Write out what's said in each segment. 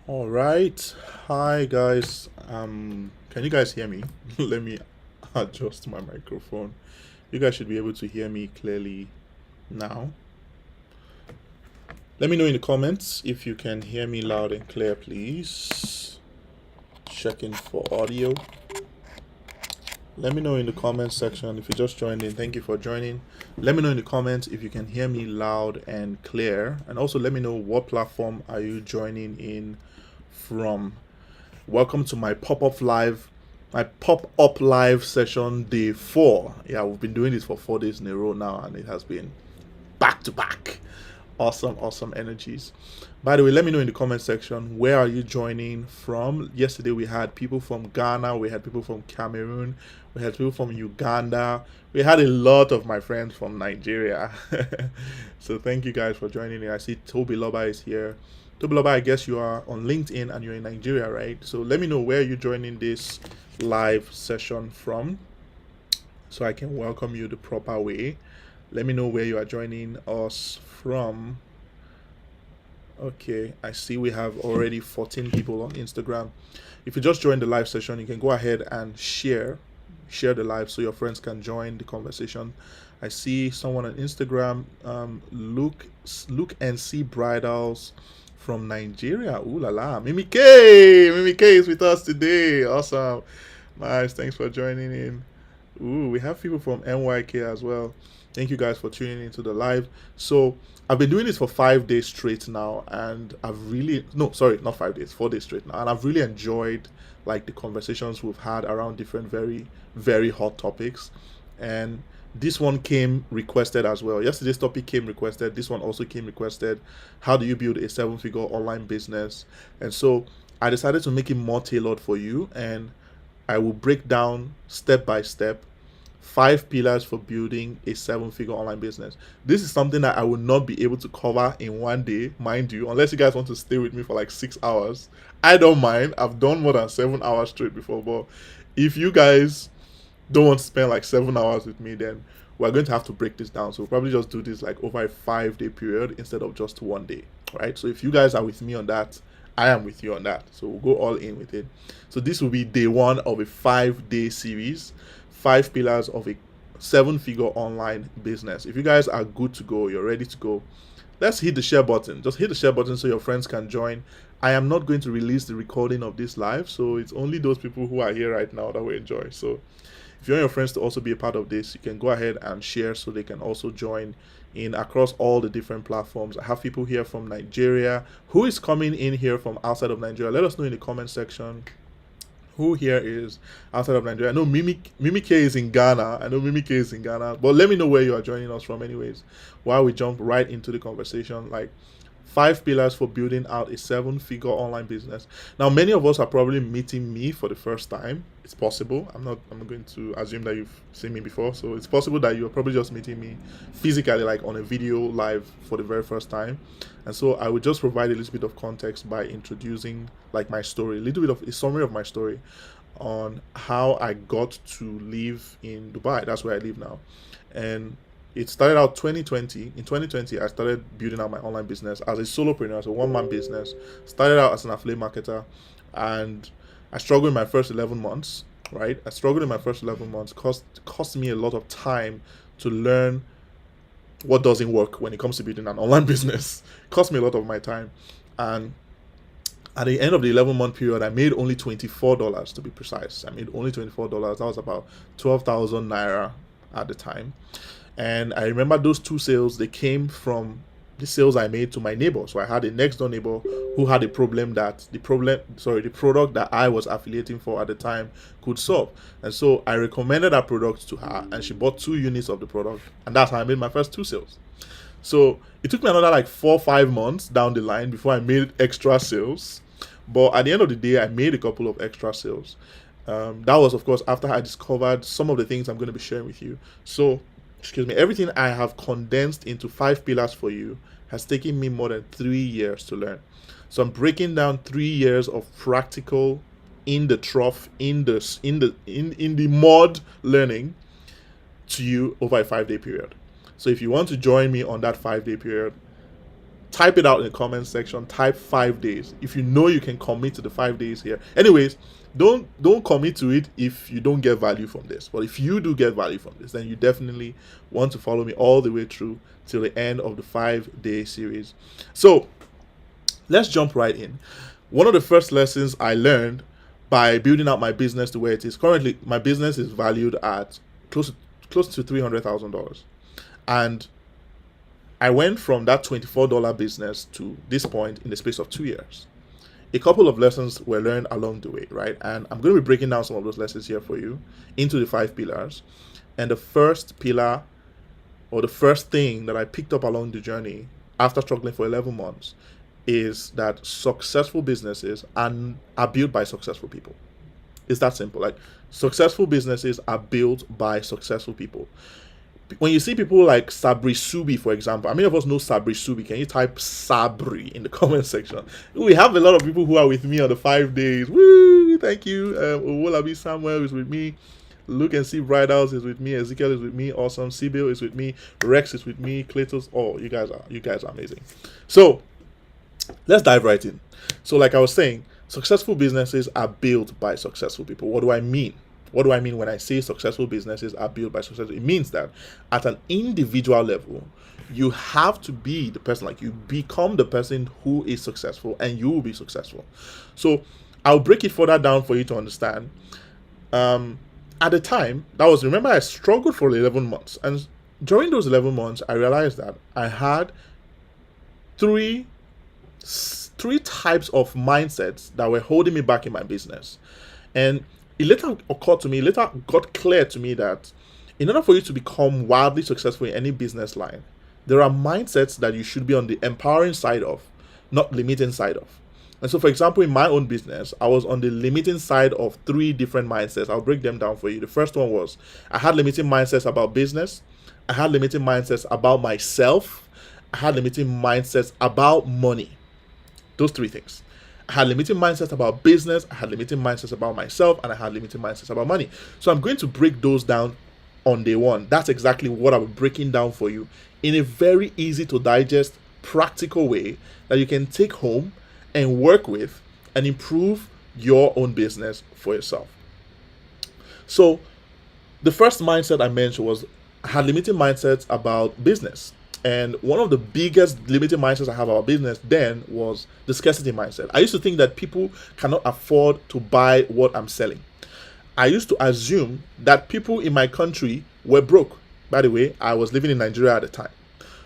All right. Hi guys. Can you guys hear me? Let me adjust my microphone. You guys should be able to hear me clearly now. Let me know in the comments if you can hear me loud and clear, please. Checking for audio. Let me know in the comments section if you just joined in. Thank you for joining. Let me know in the comments if you can hear me loud and clear. And also let me know what platform are you joining in from. Welcome to my pop-up live session day 4. Yeah, we've been doing this for 4 days in a row now, and it has been back to back. Awesome energies. By the way, let me know in the comment section, where are you joining from? Yesterday we had people from Ghana, we had people from Cameroon, we had people from Uganda, we had a lot of my friends from Nigeria. So thank you guys for joining in. I see Toby Loba is here. Toby Loba, I guess you are on LinkedIn and you're in Nigeria, right? So let me know where you're joining this live session from so I can welcome you the proper way. Let me know where you are joining us from. Okay, I see we have already 14 people on Instagram. If you just joined the live session, you can go ahead and share the live so your friends can join the conversation. I see someone on Instagram, Luke and C Bridals from Nigeria. Ooh la la, Mimi K is with us today. Awesome, nice. Thanks for joining in. Ooh, we have people from NYK as well. Thank you guys for tuning into the live. So I've been doing this for 5 days straight now, and I've really no, sorry, not 5 days, 4 days straight now, and I've really enjoyed like the conversations we've had around different very hot topics. And this one came requested as well. Yesterday's topic came requested. This one also came requested. How do you build a 7-figure online business? And so I decided to make it more tailored for you, and I will break down step by step 5 pillars for building a 7-figure online business. This is something that I will not be able to cover in one day, mind you, unless you guys want to stay with me for like 6 hours. I don't mind. I've done more than 7 hours straight before, but if you guys don't want to spend like 7 hours with me, then we're going to have to break this down. So we'll probably just do this like over a 5 day period instead of just one day. Right. So if you guys are with me on that, I am with you on that. So we'll go all in with it. So this will be day 1 of a 5 day series, 5 pillars of a 7-figure online business. If you guys are good to go, you're ready to go, let's hit the share button. Just hit the share button so your friends can join. I am not going to release the recording of this live, so it's only those people who are here right now that will enjoy. So if you want your friends to also be a part of this, you can go ahead and share so they can also join in across all the different platforms. I have people here from Nigeria. Who is coming in here from outside of Nigeria? Let us know in the comment section. Who here is outside of Nigeria? I know Mimi K is in Ghana. But let me know where you are joining us from, anyways. While we jump right into the conversation, like 5 pillars for building out a 7-figure online business. Now, many of us are probably meeting me for the first time. It's possible. I'm going to assume that you've seen me before. So it's possible that you're probably just meeting me physically, like on a video live for the very first time. And so I would just provide a little bit of context by introducing like my story, a little bit of a summary of my story on how I got to live in Dubai. That's where I live now. And it started out 2020. In 2020, I started building out my online business as a solopreneur, as a one-man business. Started out as an affiliate marketer, and I struggled in my first 11 months, right? I struggled in my first 11 months. Cost me a lot of time to learn what doesn't work when it comes to building an online business. Cost me a lot of my time. And at the end of the 11-month period, I made only $24 to be precise. I made only $24. That was about 12,000 naira at the time. And I remember those 2 sales, they came from the sales I made to my neighbor. So I had a next door neighbor who had a problem that the product that I was affiliating for at the time could solve. And so I recommended that product to her, and she bought 2 units of the product. And that's how I made my first 2 sales. So it took me another like 4 or 5 months down the line before I made extra sales. But at the end of the day, I made a couple of extra sales. That was, of course, after I discovered some of the things I'm going to be sharing with you. So, excuse me, everything I have condensed into 5 pillars for you has taken me more than 3 years to learn. So I'm breaking down 3 years of practical, in the trough, in the mud learning to you over a 5 day period. So if you want to join me on that 5 day period, type it out in the comment section. Type 5 days if you know you can commit to the 5 days here. Anyways, don't commit to it if you don't get value from this. But if you do get value from this, then you definitely want to follow me all the way through till the end of the 5-day series. So let's jump right in. One of the first lessons I learned by building out my business to where it is currently, my business is valued at close to $300,000, and I went from that $24 business to this point in the space of 2 years. A couple of lessons were learned along the way, right? And I'm going to be breaking down some of those lessons here for you into the 5 pillars. And the first pillar, or the first thing that I picked up along the journey after struggling for 11 months, is that successful businesses are built by successful people. It's that simple. Like, successful businesses are built by successful people. When you see people like Sabri Subi, for example, how many of us know Sabri Subi? Can you type Sabri in the comment section? We have a lot of people who are with me on the 5 days. Woo! Thank you. Owolabi Samuel is with me. Luke and Steve Bridals is with me. Ezekiel is with me. Awesome. Sibyl is with me. Rex is with me. Cletus. Oh, you guys are amazing. So let's dive right in. So, like I was saying, successful businesses are built by successful people. What do I mean? What do I mean when I say successful businesses are built by successful? It means that at an individual level, you have to be the person, like you become the person who is successful, and you will be successful. So I'll break it further down for you to understand. At the time, remember, I struggled for 11 months. And during those 11 months, I realized that I had three types of mindsets that were holding me back in my business. And it later got clear to me that in order for you to become wildly successful in any business line, there are mindsets that you should be on the empowering side of, not limiting side of. And so, for example, in my own business, I was on the limiting side of 3 different mindsets. I'll break them down for you. The first one was I had limiting mindsets about business. I had limiting mindsets about myself. I had limiting mindsets about money. Those 3 things. I had limiting mindsets about business, I had limiting mindsets about myself, and I had limiting mindsets about money. So I'm going to break those down on day one. That's exactly what I'm breaking down for you in a very easy to digest, practical way that you can take home and work with and improve your own business for yourself. So the first mindset I mentioned was I had limiting mindsets about business. And one of the biggest limiting mindsets I have about business then was the scarcity mindset. I used to think that people cannot afford to buy what I'm selling. I used to assume that people in my country were broke. By the way, I was living in Nigeria at the time.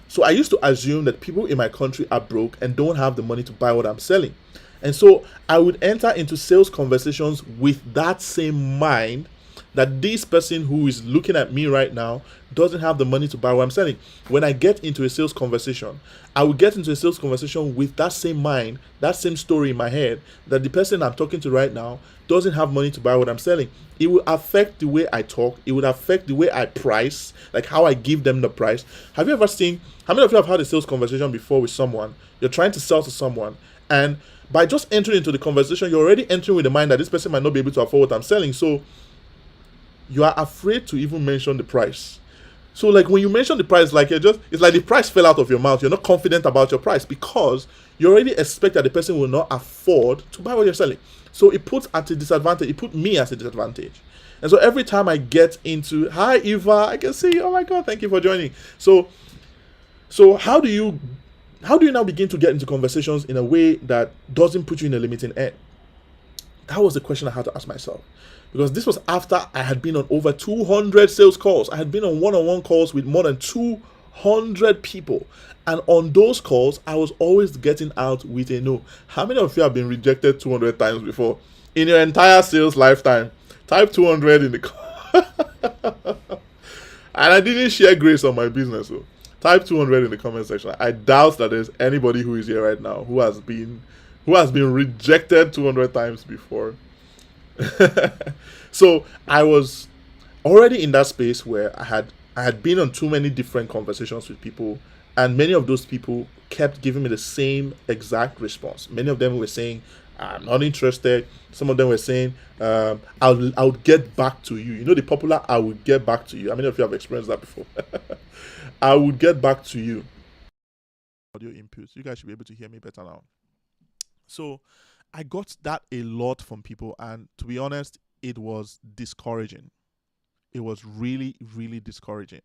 So I used to assume that people in my country are broke and don't have the money to buy what I'm selling. And so I would enter into sales conversations with that same mind that this person who is looking at me right now doesn't have the money to buy what I'm selling. When I get into a sales conversation, I will get into a sales conversation with that same mind, that same story in my head, that the person I'm talking to right now doesn't have money to buy what I'm selling. It will affect the way I talk. It would affect the way I price, like how I give them the price. Have you ever seen, how many of you have had a sales conversation before with someone? You're trying to sell to someone, and by just entering into the conversation, you're already entering with the mind that this person might not be able to afford what I'm selling. So you are afraid to even mention the price. So like when you mention the price, like it's like the price fell out of your mouth. You're not confident about your price because you already expect that the person will not afford to buy what you're selling. So it puts at a disadvantage. It put me at a disadvantage. And so every time I get into, hi Eva, I can see you. Oh my God, thank you for joining. So how do you now begin to get into conversations in a way that doesn't put you in a limiting end? That was the question I had to ask myself. Because this was after I had been on over 200 sales calls. I had been on one-on-one calls with more than 200 people. And on those calls, I was always getting out with a no. How many of you have been rejected 200 times before? In your entire sales lifetime? Type 200 in the and I didn't share grace on my business. So type 200 in the comment section. I doubt that there's anybody who is here right now who has been rejected 200 times before. So I was already in that space where I had been on too many different conversations with people, and many of those people kept giving me the same exact response. Many of them were saying, I'm not interested. Some of them were saying, I'll get back to you. You know the popular I will get back to you. How many of you have experienced that before? I will get back to you. audio inputs. You guys should be able to hear me better now. So I got that a lot from people, and to be honest, it was discouraging. It was really, really discouraging.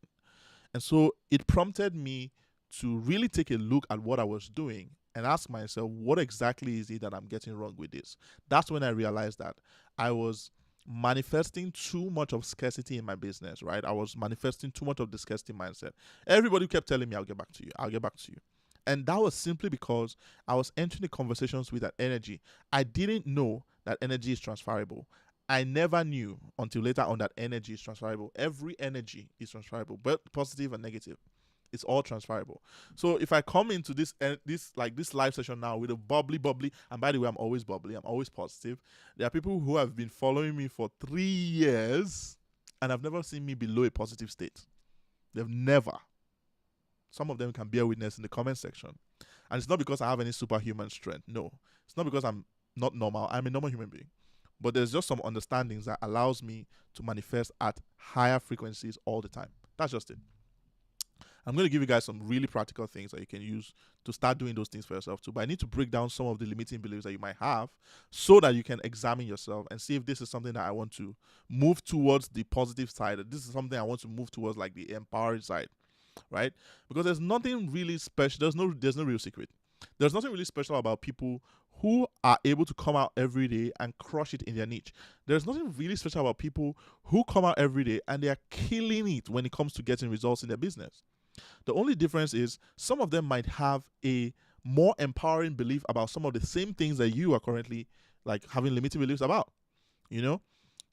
And so it prompted me to really take a look at what I was doing and ask myself, what exactly is it that I'm getting wrong with this? That's when I realized that I was manifesting too much of scarcity in my business, right? I was manifesting too much of the scarcity mindset. Everybody kept telling me, I'll get back to you. I'll get back to you. And that was simply because I was entering the conversations with that energy. I didn't know that energy is transferable. I never knew until later on that energy is transferable. Every energy is transferable, but positive and negative. It's all transferable. So if I come into this live session now with a bubbly, and by the way, I'm always bubbly, I'm always positive. There are people who have been following me for 3 years and have never seen me below a positive state. They've never. Some of them can bear witness in the comment section. And it's not because I have any superhuman strength. No. It's not because I'm not normal. I'm a normal human being. But there's just some understandings that allows me to manifest at higher frequencies all the time. That's just it. I'm going to give you guys some really practical things that you can use to start doing those things for yourself too. But I need to break down some of the limiting beliefs that you might have so that you can examine yourself and see if this is something that I want to move towards the positive side. This is something I want to move towards like the empowering side, right? Because there's nothing really special. There's no real secret. There's nothing really special about people who are able to come out every day and crush it in their niche. There's nothing really special about people who come out every day and they are killing it when it comes to getting results in their business. The only difference is some of them might have a more empowering belief about some of the same things that you are currently like having limiting beliefs about, you know?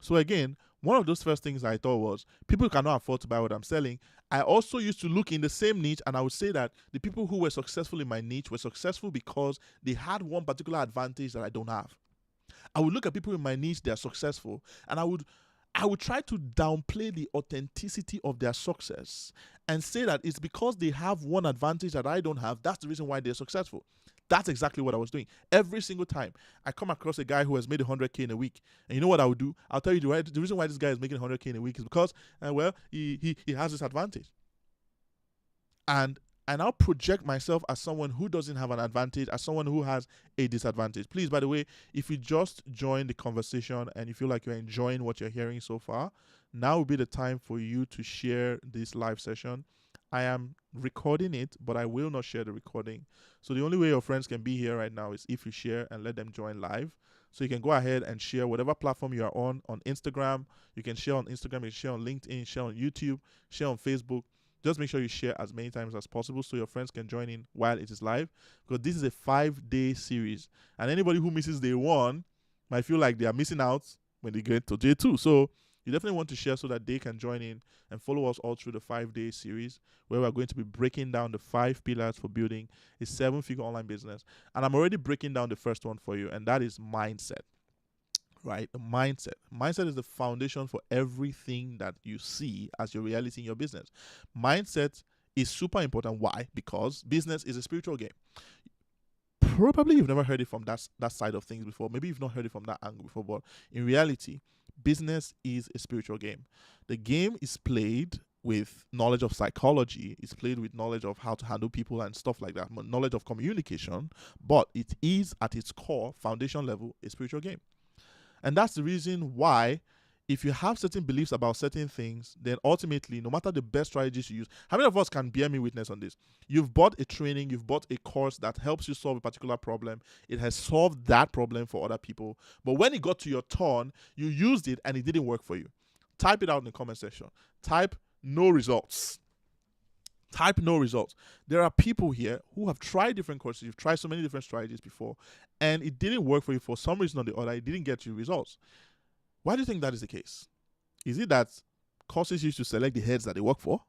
So again, one of those first things I thought was people cannot afford to buy what I'm selling. I also used to look in the same niche and I would say that the people who were successful in my niche were successful because they had one particular advantage that I don't have. I would look at people in my niche, they're successful, and I would try to downplay the authenticity of their success and say that it's because they have one advantage that I don't have. That's the reason why they're successful. That's exactly what I was doing. Every single time I come across a guy who has made 100K in a week, and you know what I would do? I'll tell you the reason why this guy is making 100K in a week is because, he has this advantage. And I now project myself as someone who doesn't have an advantage, as someone who has a disadvantage. Please, by the way, if you just joined the conversation and you feel like you're enjoying what you're hearing so far, now will be the time for you to share this live session. I am recording it, but I will not share the recording. So the only way your friends can be here right now is if you share and let them join live. So you can go ahead and share whatever platform you are on Instagram. You can share on Instagram, you can share on LinkedIn, share on YouTube, share on Facebook. Just make sure you share as many times as possible so your friends can join in while it is live, because this is a 5-day series. And anybody who misses day 1 might feel like they are missing out when they get to day 2. So you definitely want to share so that they can join in and follow us all through the 5-day series where we're going to be breaking down the 5 pillars for building a 7-figure online business. And I'm already breaking down the first one for you, and that is mindset. Right? The mindset. Mindset is the foundation for everything that you see as your reality in your business. Mindset is super important. Why? Because business is a spiritual game. Probably you've never heard it from that side of things before. Maybe you've not heard it from that angle before, but in reality, business is a spiritual game. The game is played with knowledge of psychology, it's played with knowledge of how to handle people and stuff like that, knowledge of communication, but it is at its core, foundation level, a spiritual game. And that's the reason why, if you have certain beliefs about certain things, then ultimately, no matter the best strategies you use, how many of us can bear me witness on this? You've bought a training, you've bought a course that helps you solve a particular problem. It has solved that problem for other people. But when it got to your turn, you used it and it didn't work for you. Type it out in the comment section. Type no results. Type no results. There are people here who have tried different courses. You've tried so many different strategies before, and it didn't work for you for some reason or the other. It didn't get you results. Why do you think that is the case? Is it that courses used to select the heads that they work for?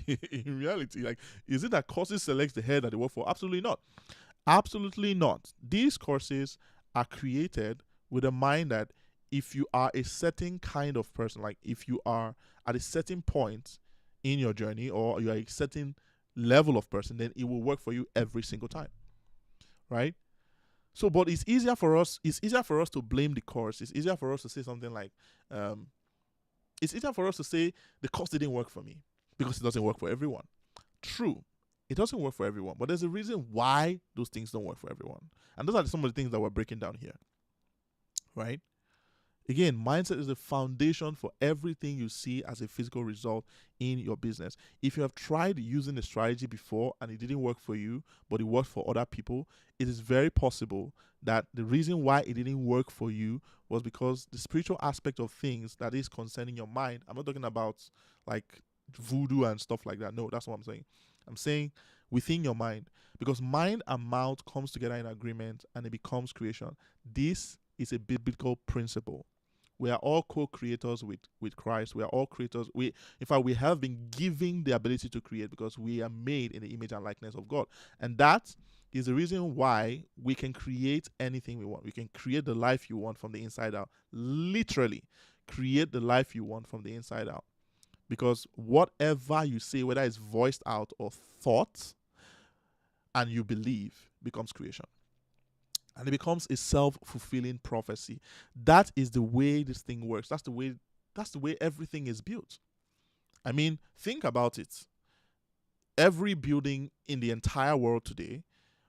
In reality, is it that courses select the head that they work for? Absolutely not. Absolutely not. These courses are created with a mind that if you are a certain kind of person, like if you are at a certain point in your journey or you are a certain level of person, then it will work for you every single time, right? So, but it's easier for us to blame the course. It's easier for us to say something like, it's easier for us to say the course didn't work for me because it doesn't work for everyone. True, It doesn't work for everyone, but there's a reason why those things don't work for everyone. And those are some of the things that we're breaking down here, right? Again, mindset is the foundation for everything you see as a physical result in your business. If you have tried using a strategy before and it didn't work for you, but it worked for other people, it is very possible that the reason why it didn't work for you was because the spiritual aspect of things that is concerning your mind. I'm not talking about like voodoo and stuff like that. No, that's what I'm saying. I'm saying within your mind, because mind and mouth comes together in agreement and it becomes creation. This is a biblical principle. We are all co-creators with Christ. We are all creators. In fact, we have been given the ability to create because we are made in the image and likeness of God. And that is the reason why we can create anything we want. We can create the life you want from the inside out. Literally, create the life you want from the inside out. Because whatever you say, whether it's voiced out or thought, and you believe, becomes creation. And it becomes a self-fulfilling prophecy. That is the way this thing works. That's the way everything is built. I mean, think about it. Every building in the entire world today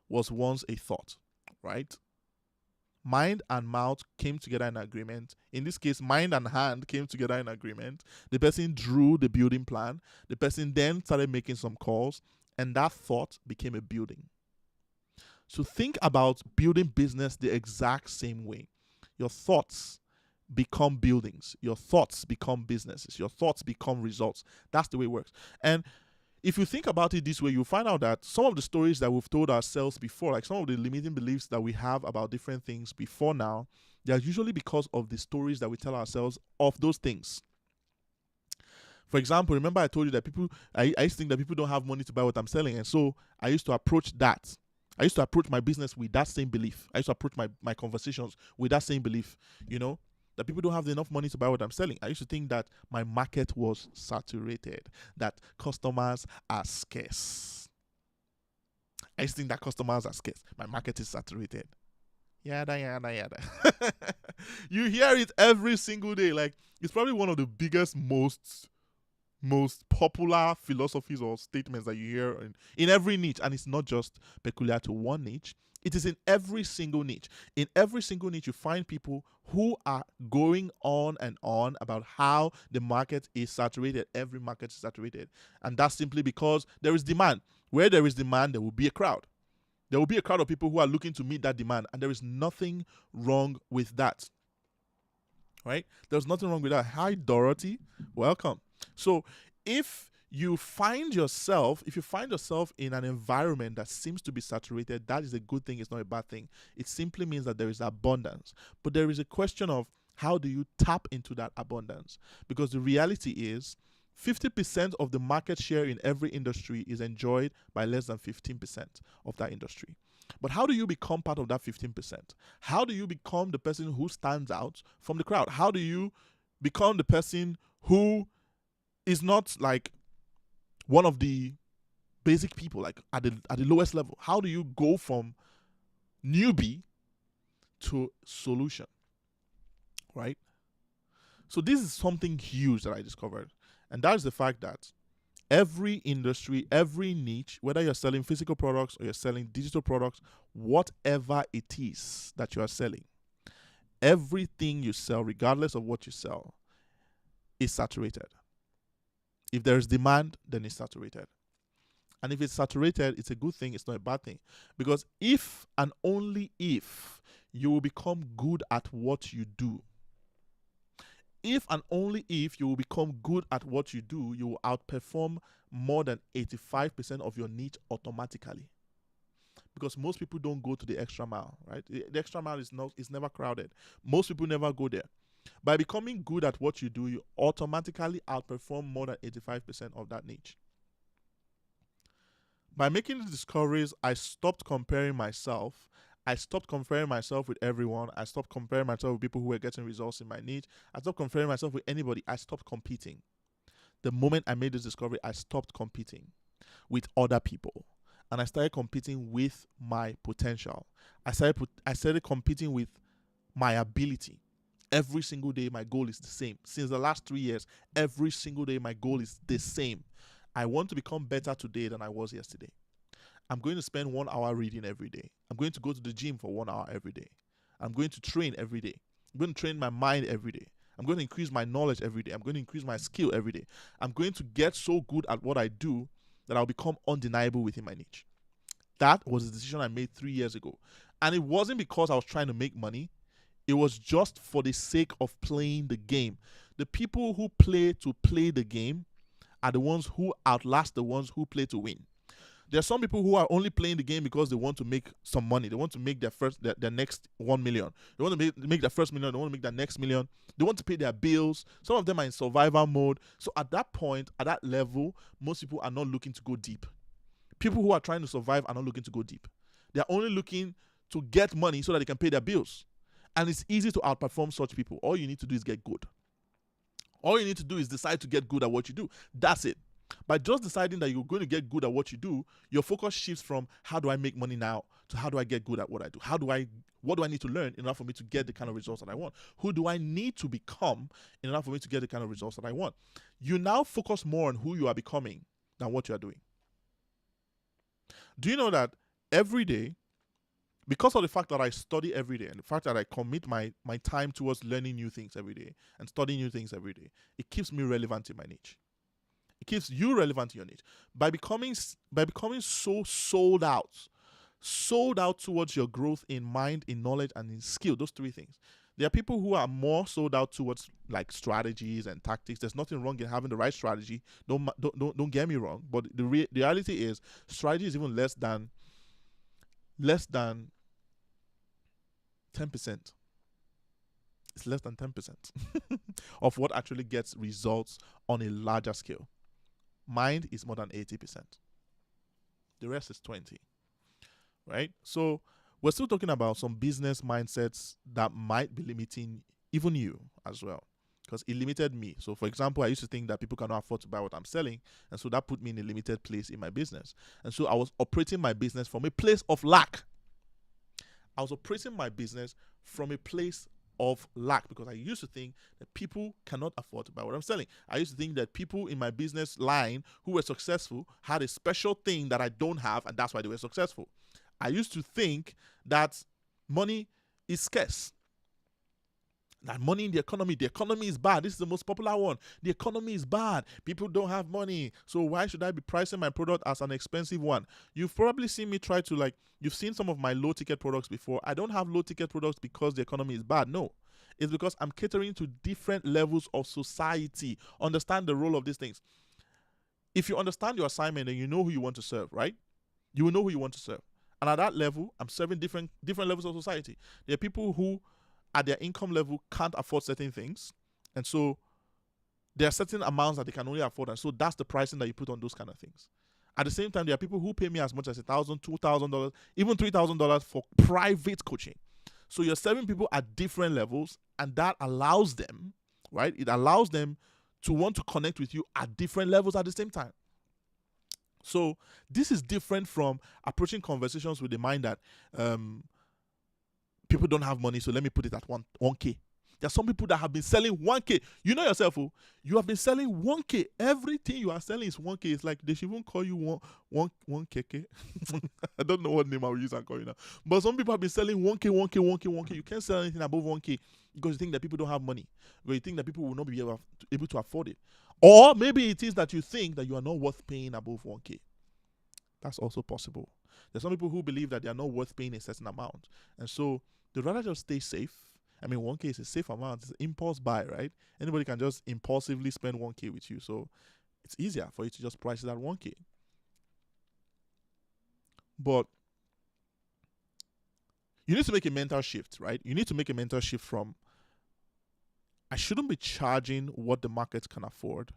was once a thought, right? Mind and mouth came together in agreement. In this case, mind and hand came together in agreement. The person drew the building plan. The person then started making some calls, and that thought became a building. So think about building business the exact same way. Your thoughts become buildings. Your thoughts become businesses. Your thoughts become results. That's the way it works. And if you think about it this way, you'll find out that some of the stories that we've told ourselves before, like some of the limiting beliefs that we have about different things before now, they're usually because of the stories that we tell ourselves of those things. For example, remember I told you that I used to think that people don't have money to buy what I'm selling. And so I used to approach that. I used to approach my business with that same belief. I used to approach my conversations with that same belief, that people don't have enough money to buy what I'm selling. I used to think that my market was saturated, that customers are scarce. I used to think that customers are scarce. My market is saturated. Yada, yada, yada. You hear it every single day. Like, it's probably one of the biggest, most popular philosophies or statements that you hear in every niche. And it's not just peculiar to one niche. It is in every single niche. In every single niche, you find people who are going on and on about how the market is saturated. Every market is saturated. And that's simply because there is demand. Where there is demand, there will be a crowd. There will be a crowd of people who are looking to meet that demand. And there is nothing wrong with that. Right? There's nothing wrong with that. Hi, Dorothy. Welcome. So if you find yourself in an environment that seems to be saturated, that is a good thing. It's not a bad thing. It simply means that there is abundance. But there is a question of how do you tap into that abundance? Because the reality is 50% of the market share in every industry is enjoyed by less than 15% of that industry. But how do you become part of that 15%? How do you become the person who stands out from the crowd? How do you become the person who is not like one of the basic people, like at the lowest level? How do you go from newbie to solution? Right? So this is something huge that I discovered. And that is the fact that every industry, every niche, whether you're selling physical products or you're selling digital products, whatever it is that you are selling, everything you sell, regardless of what you sell, is saturated. If there's demand, then it's saturated. And if it's saturated, it's a good thing. It's not a bad thing. Because if and only if you will become good at what you do, if and only if you will become good at what you do, you will outperform more than 85% of your niche automatically. Because most people don't go to the extra mile, right? The extra mile is never crowded. Most people never go there. By becoming good at what you do, you automatically outperform more than 85% of that niche. By making the discoveries, I stopped comparing myself. I stopped comparing myself with everyone. I stopped comparing myself with people who were getting results in my niche. I stopped comparing myself with anybody. I stopped competing. The moment I made this discovery, I stopped competing with other people. And I started competing with my potential. I started competing with my ability. Every single day, my goal is the same. Since the last 3 years, every single day, my goal is the same. I want to become better today than I was yesterday. I'm going to spend 1 hour reading every day. I'm going to go to the gym for 1 hour every day. I'm going to train every day. I'm going to train my mind every day. I'm going to increase my knowledge every day. I'm going to increase my skill every day. I'm going to get so good at what I do that I'll become undeniable within my niche. That was a decision I made 3 years ago. And it wasn't because I was trying to make money. It was just for the sake of playing the game. The people who play to play the game are the ones who outlast the ones who play to win. There are some people who are only playing the game because they want to make some money. They want to make their next 1 million. They want to make their first million. They want to make their next million. They want to pay their bills. Some of them are in survival mode. So at that point, at that level, most people are not looking to go deep. People who are trying to survive are not looking to go deep. They are only looking to get money so that they can pay their bills. And it's easy to outperform such people. All you need to do is get good. All you need to do is decide to get good at what you do. That's it. By just deciding that you're going to get good at what you do, your focus shifts from how do I make money now to how do I get good at what I do? What do I need to learn in order for me to get the kind of results that I want? Who do I need to become in order for me to get the kind of results that I want? You now focus more on who you are becoming than what you are doing. Do you know that every day, because of the fact that I study every day and the fact that I commit my time towards learning new things every day and studying new things every day, it keeps me relevant in my niche. It keeps you relevant in your niche. By becoming so sold out towards your growth in mind, in knowledge, and in skill, those three things. There are people who are more sold out towards like strategies and tactics. There's nothing wrong in having the right strategy. Don't get me wrong. But the reality is, strategy is even less than 10%. It's less than 10% of what actually gets results on a larger scale. Mind is more than 80%. The rest is 20%. Right? So we're still talking about some business mindsets that might be limiting even you as well, because it limited me. So for example, I used to think that people cannot afford to buy what I'm selling, and so that put me in a limited place in my business. And so I was operating my business from a place of lack. I was operating my business from a place of lack because I used to think that people cannot afford to buy what I'm selling. I used to think that people in my business line who were successful had a special thing that I don't have, and that's why they were successful. I used to think that money is scarce. That money in the economy is bad. This is the most popular one. The economy is bad. People don't have money. So why should I be pricing my product as an expensive one? You've probably seen me try to you've seen some of my low ticket products before. I don't have low ticket products because the economy is bad. No. It's because I'm catering to different levels of society. Understand the role of these things. If you understand your assignment, then you know who you want to serve, right? You will know who you want to serve. And at that level, I'm serving different levels of society. There are people who at their income level can't afford certain things, and so there are certain amounts that they can only afford, and so that's the pricing that you put on those kind of things. At the same time, there are people who pay me as much as $1,000, $2,000, even $3,000 for private coaching. So you're serving people at different levels, and that allows them, right? It allows them to want to connect with you at different levels at the same time. So this is different from approaching conversations with the mind that people don't have money, so let me put it at 1K. There are some people that have been selling 1K. You know yourself, you have been selling 1K. Everything you are selling is 1K. It's like they should even call you 1KK. I don't know what name I will use and call you now. But some people have been selling 1K. You can't sell anything above 1K because you think that people don't have money. Because you think that people will not be able to afford it. Or maybe it is that you think that you are not worth paying above 1K. That's also possible. There's some people who believe that they are not worth paying a certain amount. And so they'd rather just stay safe. I mean, 1K is a safe amount. It's an impulse buy, right? Anybody can just impulsively spend 1K with you. So it's easier for you to just price it at 1K. But you need to make a mental shift, right? You need to make a mental shift from, I shouldn't be charging what the market can afford.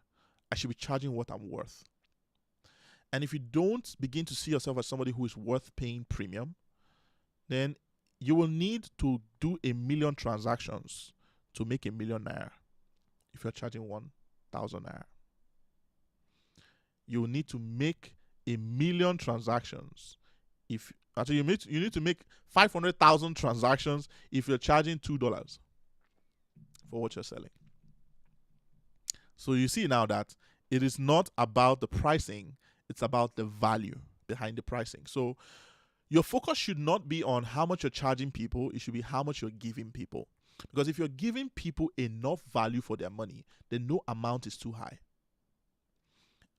I should be charging what I'm worth. And if you don't begin to see yourself as somebody who is worth paying premium, then you will need to do 1 million transactions to make ₦1 million if you're charging 1,000 naira. You will need to make 1 million transactions if actually you need to make 500,000 transactions if you're charging $2 for what you're selling. So you see now that it is not about the pricing, it's about the value. behind the pricing. So your focus should not be on how much you're charging people, it should be how much you're giving people. Because if you're giving people enough value for their money, then no amount is too high.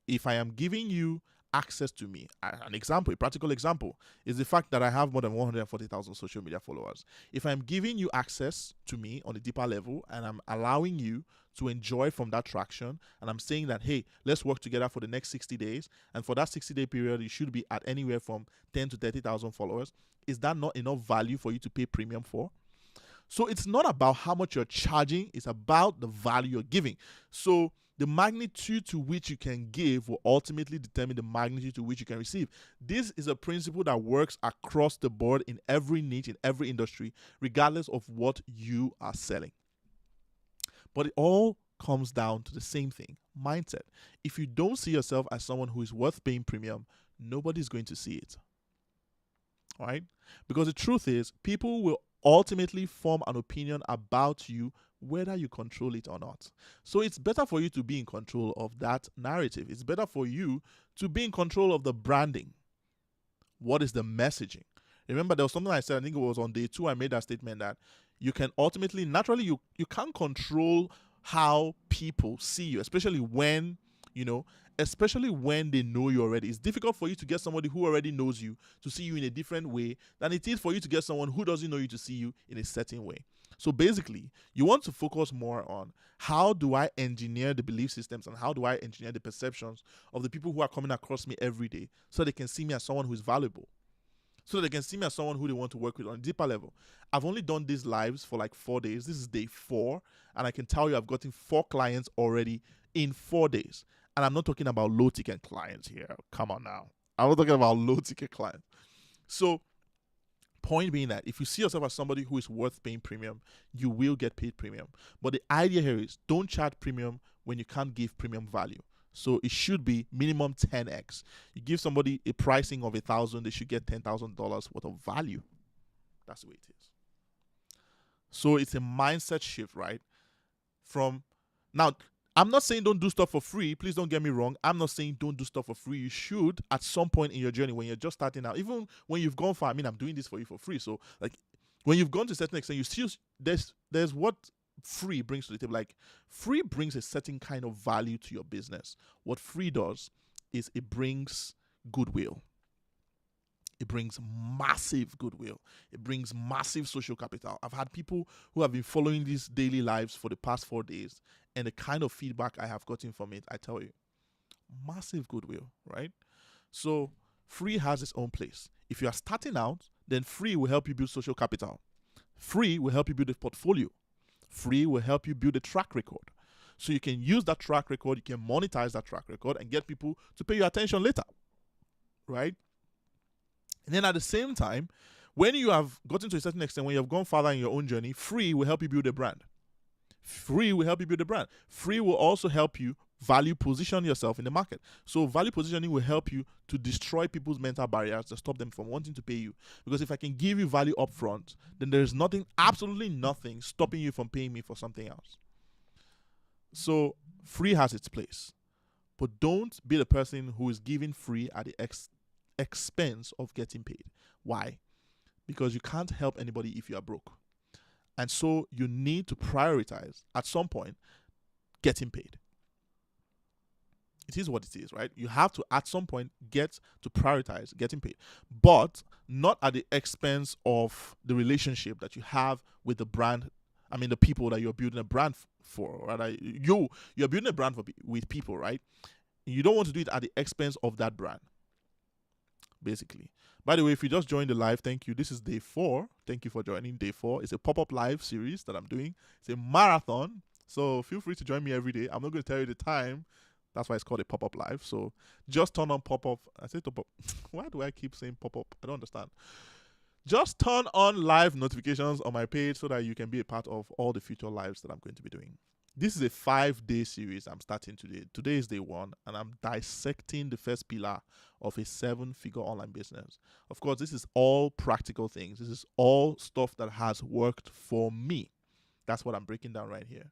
If I am giving you access to me, an example, a practical example, is the fact that I have more than 140,000 social media followers. If I'm giving you access to me on a deeper level and I'm allowing you to enjoy from that traction, and I'm saying that, hey, let's work together for the next 60 days, and for that 60-day period, you should be at anywhere from 10 to 30,000 followers, is that not enough value for you to pay premium for? So it's not about how much you're charging, it's about the value you're giving. So the magnitude to which you can give will ultimately determine the magnitude to which you can receive. This is a principle that works across the board in every niche, in every industry, regardless of what you are selling. But it all comes down to the same thing, mindset. If you don't see yourself as someone who is worth paying premium, nobody's going to see it. All right? Because the truth is, people will ultimately form an opinion about you whether you control it or not. So it's better for you to be in control of that narrative. It's better for you to be in control of the branding. What is the messaging? Remember, there was something I said, I think it was on day 2, I made that statement that you can ultimately, naturally, you can't control how people see you, especially when they know you already. It's difficult for you to get somebody who already knows you to see you in a different way than it is for you to get someone who doesn't know you to see you in a certain way. So basically, you want to focus more on how do I engineer the belief systems and how do I engineer the perceptions of the people who are coming across me every day so they can see me as someone who is valuable, so they can see me as someone who they want to work with on a deeper level. I've only done these lives for like 4 days. This is day 4, and I can tell you I've gotten 4 clients already in 4 days. And I'm not talking about low-ticket clients here. Come on now. I'm not talking about low-ticket clients. So, point being that if you see yourself as somebody who is worth paying premium, you will get paid premium. But the idea here is don't charge premium when you can't give premium value. So it should be minimum 10x. You give somebody a pricing of $1,000, they should get $10,000 worth of value. That's the way it is. So it's a mindset shift, right? From now, I'm not saying don't do stuff for free. Please don't get me wrong. I'm not saying don't do stuff for free. You should at some point in your journey when you're just starting out, even when you've gone far. I mean, I'm doing this for you for free. So like when you've gone to a certain extent, you still there's what free brings to the table. Like free brings a certain kind of value to your business. What free does is it brings goodwill. It brings massive goodwill. It brings massive social capital. I've had people who have been following these daily lives for the past 4 days, and the kind of feedback I have gotten from it, I tell you, massive goodwill, right? So free has its own place. If you are starting out, then free will help you build social capital. Free will help you build a portfolio. Free will help you build a track record. So you can use that track record, you can monetize that track record and get people to pay your attention later, right? And then at the same time, when you have gotten to a certain extent, when you have gone farther in your own journey, free will help you build a brand. Free will help you build a brand. Free will also help you value position yourself in the market. So value positioning will help you to destroy people's mental barriers to stop them from wanting to pay you. Because if I can give you value up front, then there's nothing, absolutely nothing stopping you from paying me for something else. So free has its place. But don't be the person who is giving free at the expense of getting paid. Why? Because you can't help anybody if you are broke. And so you need to prioritize at some point getting paid. It is what it is, right? You have to at some point get to prioritize getting paid, but not at the expense of the relationship that you have with the brand. I mean, the people that you're building a brand for, right? You're building a brand with people, right? You don't want to do it at the expense of that brand. Basically. By the way, if you just joined the live, thank you. This is day 4. Thank you for joining day 4. It's a pop-up live series that I'm doing. It's a marathon. So feel free to join me every day. I'm not going to tell you the time. That's why it's called a pop-up live. So just turn on pop-up. I say pop-up. Why do I keep saying pop-up? I don't understand. Just turn on live notifications on my page so that you can be a part of all the future lives that I'm going to be doing. This is a 5-day series I'm starting today. Today is day 1, and I'm dissecting the first pillar of a 7-figure online business. Of course, this is all practical things. This is all stuff that has worked for me. That's what I'm breaking down right here.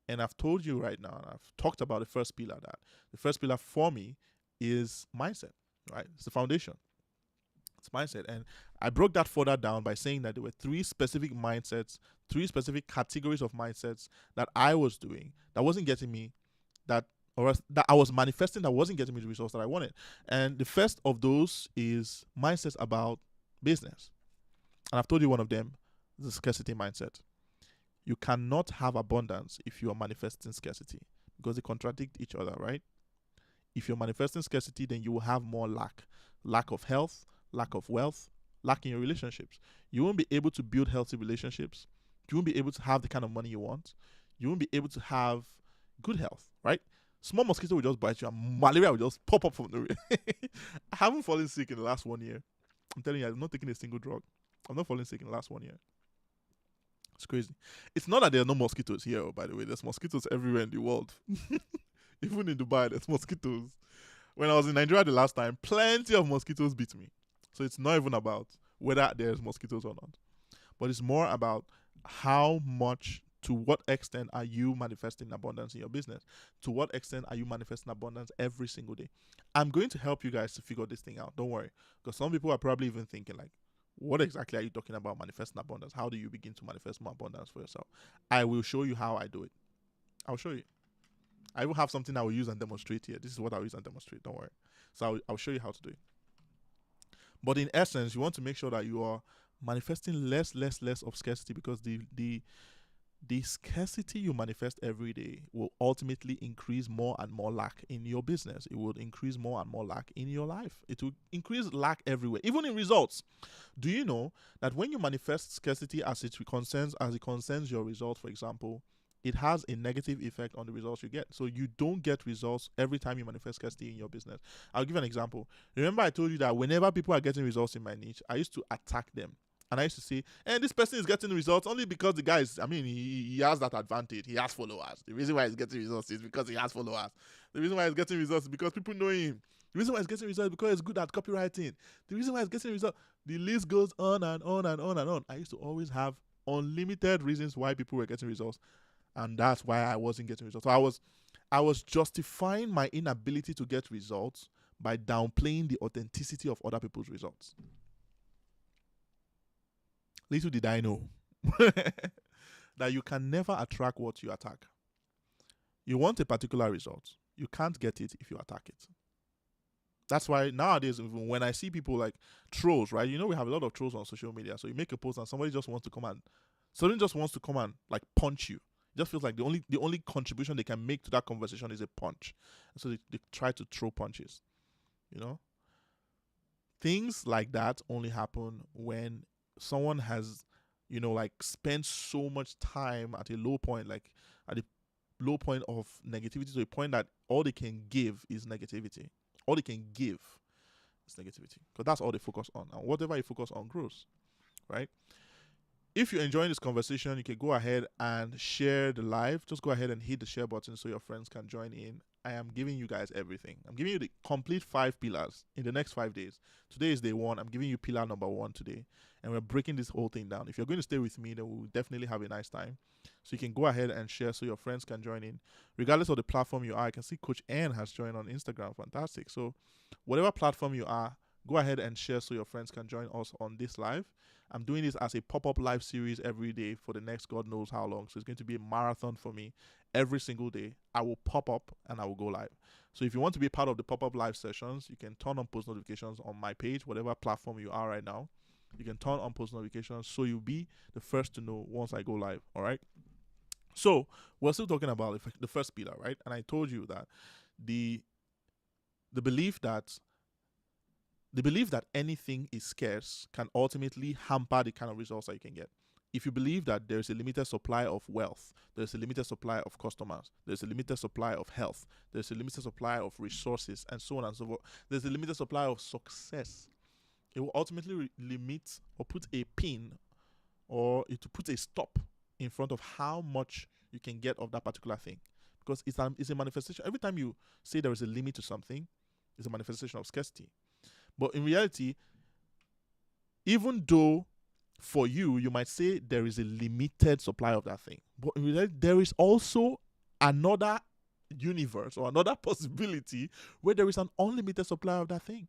And I've told you right now, and I've talked about the first pillar, that the first pillar for me is mindset, right? It's the foundation. It's mindset. And I broke that further down by saying that there were three specific mindsets, three specific categories of mindsets that I was doing that wasn't getting me that, or that I was manifesting that wasn't getting me the results that I wanted. And the first of those is mindsets about business. And I've told you one of them, the scarcity mindset. You cannot have abundance if you are manifesting scarcity because they contradict each other, right? If you're manifesting scarcity, then you will have more lack of health, lack of wealth, lack in your relationships. You won't be able to build healthy relationships. You won't be able to have the kind of money you want. You won't be able to have good health, right? Small mosquito will just bite you and malaria will just pop up from the I haven't fallen sick in the last 1 year. I'm telling you, I'm not taking a single drug. I'm not falling sick in the last 1 year. It's crazy. It's not that there are no mosquitoes here, by the way. There's mosquitoes everywhere in the world. Even in Dubai, there's mosquitoes. When I was in Nigeria the last time, plenty of mosquitoes bit me. So it's not even about whether there's mosquitoes or not. But it's more about how much, to what extent are you manifesting abundance in your business? To what extent are you manifesting abundance every single day? I'm going to help you guys to figure this thing out. Don't worry. Because some people are probably even thinking like, what exactly are you talking about manifesting abundance? How do you begin to manifest more abundance for yourself? I will show you how I do it. I'll show you. I will have something I will use and demonstrate here. This is what I'll use and demonstrate. Don't worry. So I'll show you how to do it. But in essence, you want to make sure that you are manifesting less of scarcity, because the scarcity you manifest every day will ultimately increase more and more lack in your business. It will increase more and more lack in your life. It will increase lack everywhere, even in results. Do you know that when you manifest scarcity as it concerns your results, for example, it has a negative effect on the results you get. So you don't get results every time you manifest scarcity in your business. I'll give you an example. Remember I told you that whenever people are getting results in my niche, I used to attack them. And I used to say, and this person is getting results only because the guy is, he has that advantage. He has followers. The reason why he's getting results is because he has followers. The reason why he's getting results is because people know him. The reason why he's getting results is because he's good at copywriting. The reason why he's getting results, the list goes on and on and on and on. I used to always have unlimited reasons why people were getting results. And that's why I wasn't getting results. So I was justifying my inability to get results by downplaying the authenticity of other people's results. Little did I know that you can never attract what you attack. You want a particular result. You can't get it if you attack it. That's why nowadays, even when I see people like trolls, right? You know, we have a lot of trolls on social media. So you make a post and somebody just wants to come and like punch you. It just feels like the only contribution they can make to that conversation is a punch. And so they try to throw punches. You know? Things like that only happen when someone has, like spent so much time at a low point, like at the low point of negativity, to a point that all they can give is negativity. All they can give is negativity. Because that's all they focus on. And whatever you focus on grows. Right? If you're enjoying this conversation, you can go ahead and share the live. Just go ahead and hit the share button so your friends can join in. I am giving you guys everything. I'm giving you the complete 5 pillars in the next 5 days. Today is day 1. I'm giving you pillar number 1 today. And we're breaking this whole thing down. If you're going to stay with me, then we'll definitely have a nice time. So you can go ahead and share so your friends can join in. Regardless of the platform you are, I can see Coach N has joined on Instagram. Fantastic. So whatever platform you are, go ahead and share so your friends can join us on this live. I'm doing this as a pop-up live series every day for the next God knows how long. So it's going to be a marathon for me. Every single day, I will pop up and I will go live. So if you want to be part of the pop-up live sessions, you can turn on post notifications on my page, whatever platform you are right now. You can turn on post notifications so you'll be the first to know once I go live. All right? So we're still talking about the first pillar, right? And I told you that the belief that anything is scarce can ultimately hamper the kind of results that you can get. If you believe that there's a limited supply of wealth, there's a limited supply of customers, there's a limited supply of health, there's a limited supply of resources, and so on and so forth, there's a limited supply of success, it will ultimately limit or put a pin, or it will put a stop in front of how much you can get of that particular thing. Because it's a manifestation. Every time you say there is a limit to something, it's a manifestation of scarcity. But in reality, even though for you might say there is a limited supply of that thing, but in reality, there is also another universe or another possibility where there is an unlimited supply of that thing.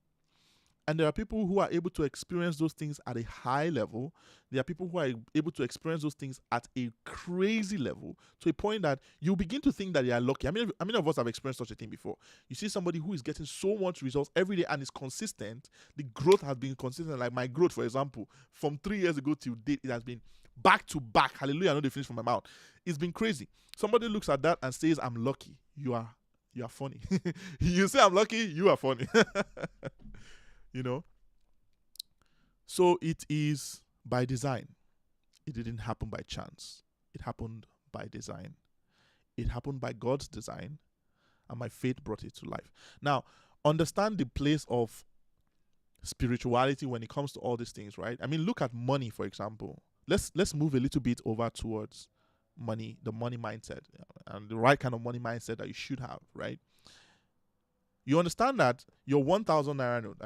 And there are people who are able to experience those things at a high level. There are people who are able to experience those things at a crazy level, to a point that you begin to think that they are lucky. How many of us have experienced such a thing before? You see somebody who is getting so much results every day and is consistent. The growth has been consistent. Like my growth, for example, from 3 years ago till date, it has been back to back. Hallelujah! I know they finished from my mouth. It's been crazy. Somebody looks at that and says, "I'm lucky." You are funny. You say I'm lucky, you are funny. You know? So it is by design. It didn't happen by chance. It happened by design. It happened by God's design, and my faith brought it to life. Now, understand the place of spirituality when it comes to all these things, right? I mean, look at money, for example. Let's move a little bit over towards money, the money mindset, and the right kind of money mindset that you should have, right? You understand that your 1,000 naira note,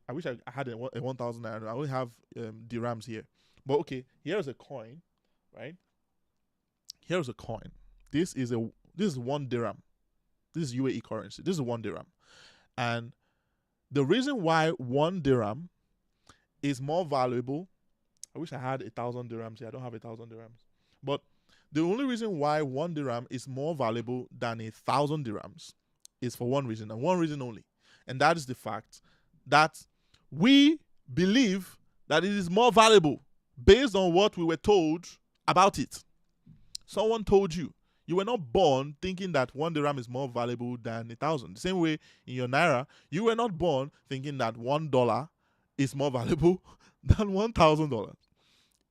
I wish I had a 1,000 naira note. I only have dirhams here. But okay, here's a coin, right? Here's a coin. This is 1 dirham. This is UAE currency. This is 1 dirham. And the reason why 1 dirham is more valuable, I wish I had 1,000 dirhams here. I don't have 1,000 dirhams. But the only reason why 1 dirham is more valuable than 1,000 dirhams is for one reason, and one reason only. And that is the fact that we believe that it is more valuable based on what we were told about it. Someone told you. You were not born thinking that 1 dirham is more valuable than 1,000. The same way in your naira, you were not born thinking that $1 is more valuable than $1,000.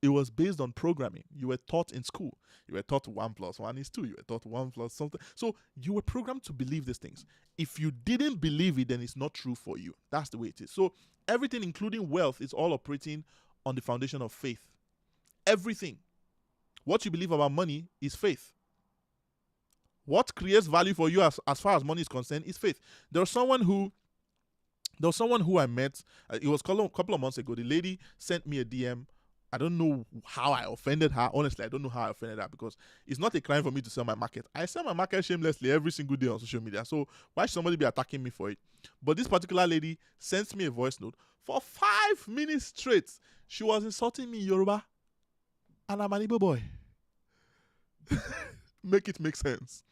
It was based on programming. You were taught in school. You were taught 1 + 1 is 2. You were taught 1 plus something. So you were programmed to believe these things. If you didn't believe it, then it's not true for you. That's the way it is. So everything, including wealth, is all operating on the foundation of faith. Everything. What you believe about money is faith. What creates value for you as far as money is concerned is faith. There was someone who I met. It was a couple of months ago. The lady sent me a DM. I don't know how I offended her. Honestly, I don't know how I offended her, because it's not a crime for me to sell my market. I sell my market shamelessly every single day on social media. So why should somebody be attacking me for it? But this particular lady sent me a voice note for 5 minutes straight. She was insulting me in Yoruba, and I'm an Igbo boy. Make it make sense.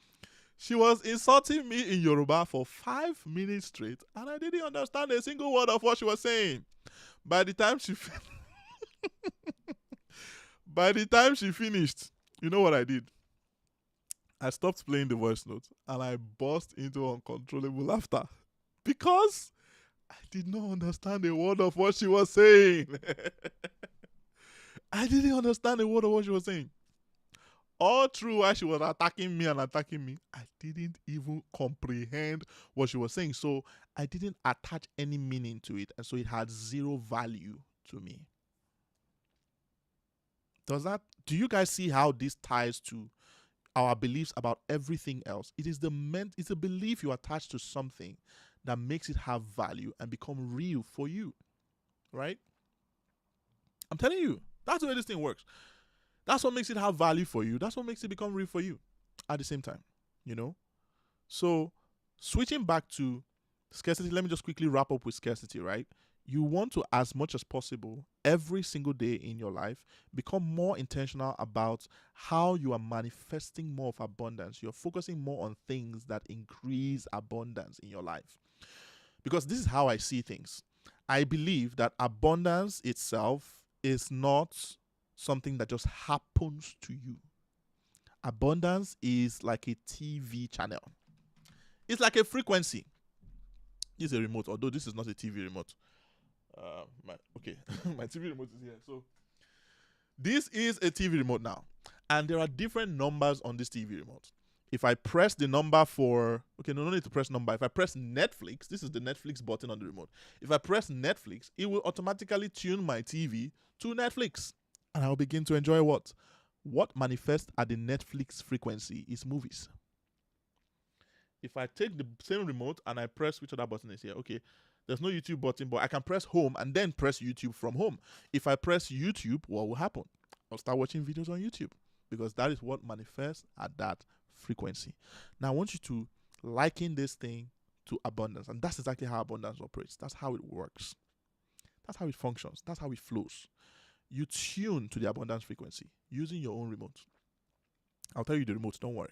She was insulting me in Yoruba for 5 minutes straight, and I didn't understand a single word of what she was saying. By the time she finished, you know what I did? I stopped playing the voice note and I burst into uncontrollable laughter because I did not understand a word of what she was saying. I didn't understand a word of what she was saying. All through while she was attacking me, I didn't even comprehend what she was saying. So I didn't attach any meaning to it. And so it had zero value to me. Do you guys see how this ties to our beliefs about everything else? It's a belief you attach to something that makes it have value and become real for you. Right? I'm telling you, that's the way this thing works. That's what makes it have value for you. That's what makes it become real for you at the same time, you know? So switching back to scarcity, let me just quickly wrap up with scarcity, right? You want to, as much as possible, every single day in your life, become more intentional about how you are manifesting more of abundance. You're focusing more on things that increase abundance in your life. Because this is how I see things. I believe that abundance itself is not something that just happens to you. Abundance is like a TV channel. It's like a frequency. This is a remote, although this is not a TV remote. My TV remote is here. So this is a TV remote now, and there are different numbers on this TV remote. If I press the number for, no need to press number. If I press Netflix, this is the Netflix button on the remote. If I press Netflix, it will automatically tune my TV to Netflix, and I'll begin to enjoy what manifests at the Netflix frequency is movies. If I take the same remote and I press, which other button is here? Okay, there's no YouTube button, but I can press home and then press YouTube from home. If I press YouTube, what will happen? I'll start watching videos on YouTube, because that is what manifests at that frequency. Now, I want you to liken this thing to abundance, and that's exactly how abundance operates. That's how it works. That's how it functions. That's how it flows. You tune to the abundance frequency using your own remote. I'll tell you the remote, don't worry.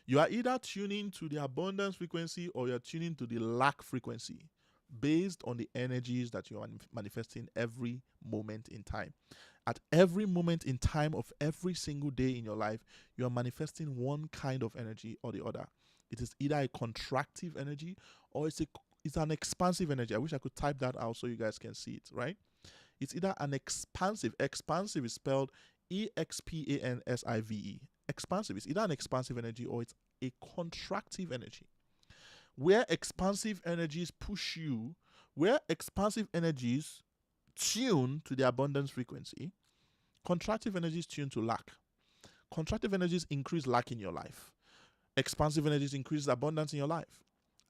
You are either tuning to the abundance frequency or you're tuning to the lack frequency based on the energies that you are manifesting every moment in time. At every moment in time of every single day in your life, you are manifesting one kind of energy or the other. It is either a contractive energy or it's an expansive energy. I wish I could type that out so you guys can see it, right? It's either an expansive is spelled expansive. Expansive is either an expansive energy or it's a contractive energy. Where expansive energies push you, where expansive energies tune to the abundance frequency, contractive energies tune to lack. Contractive energies increase lack in your life. Expansive energies increase abundance in your life.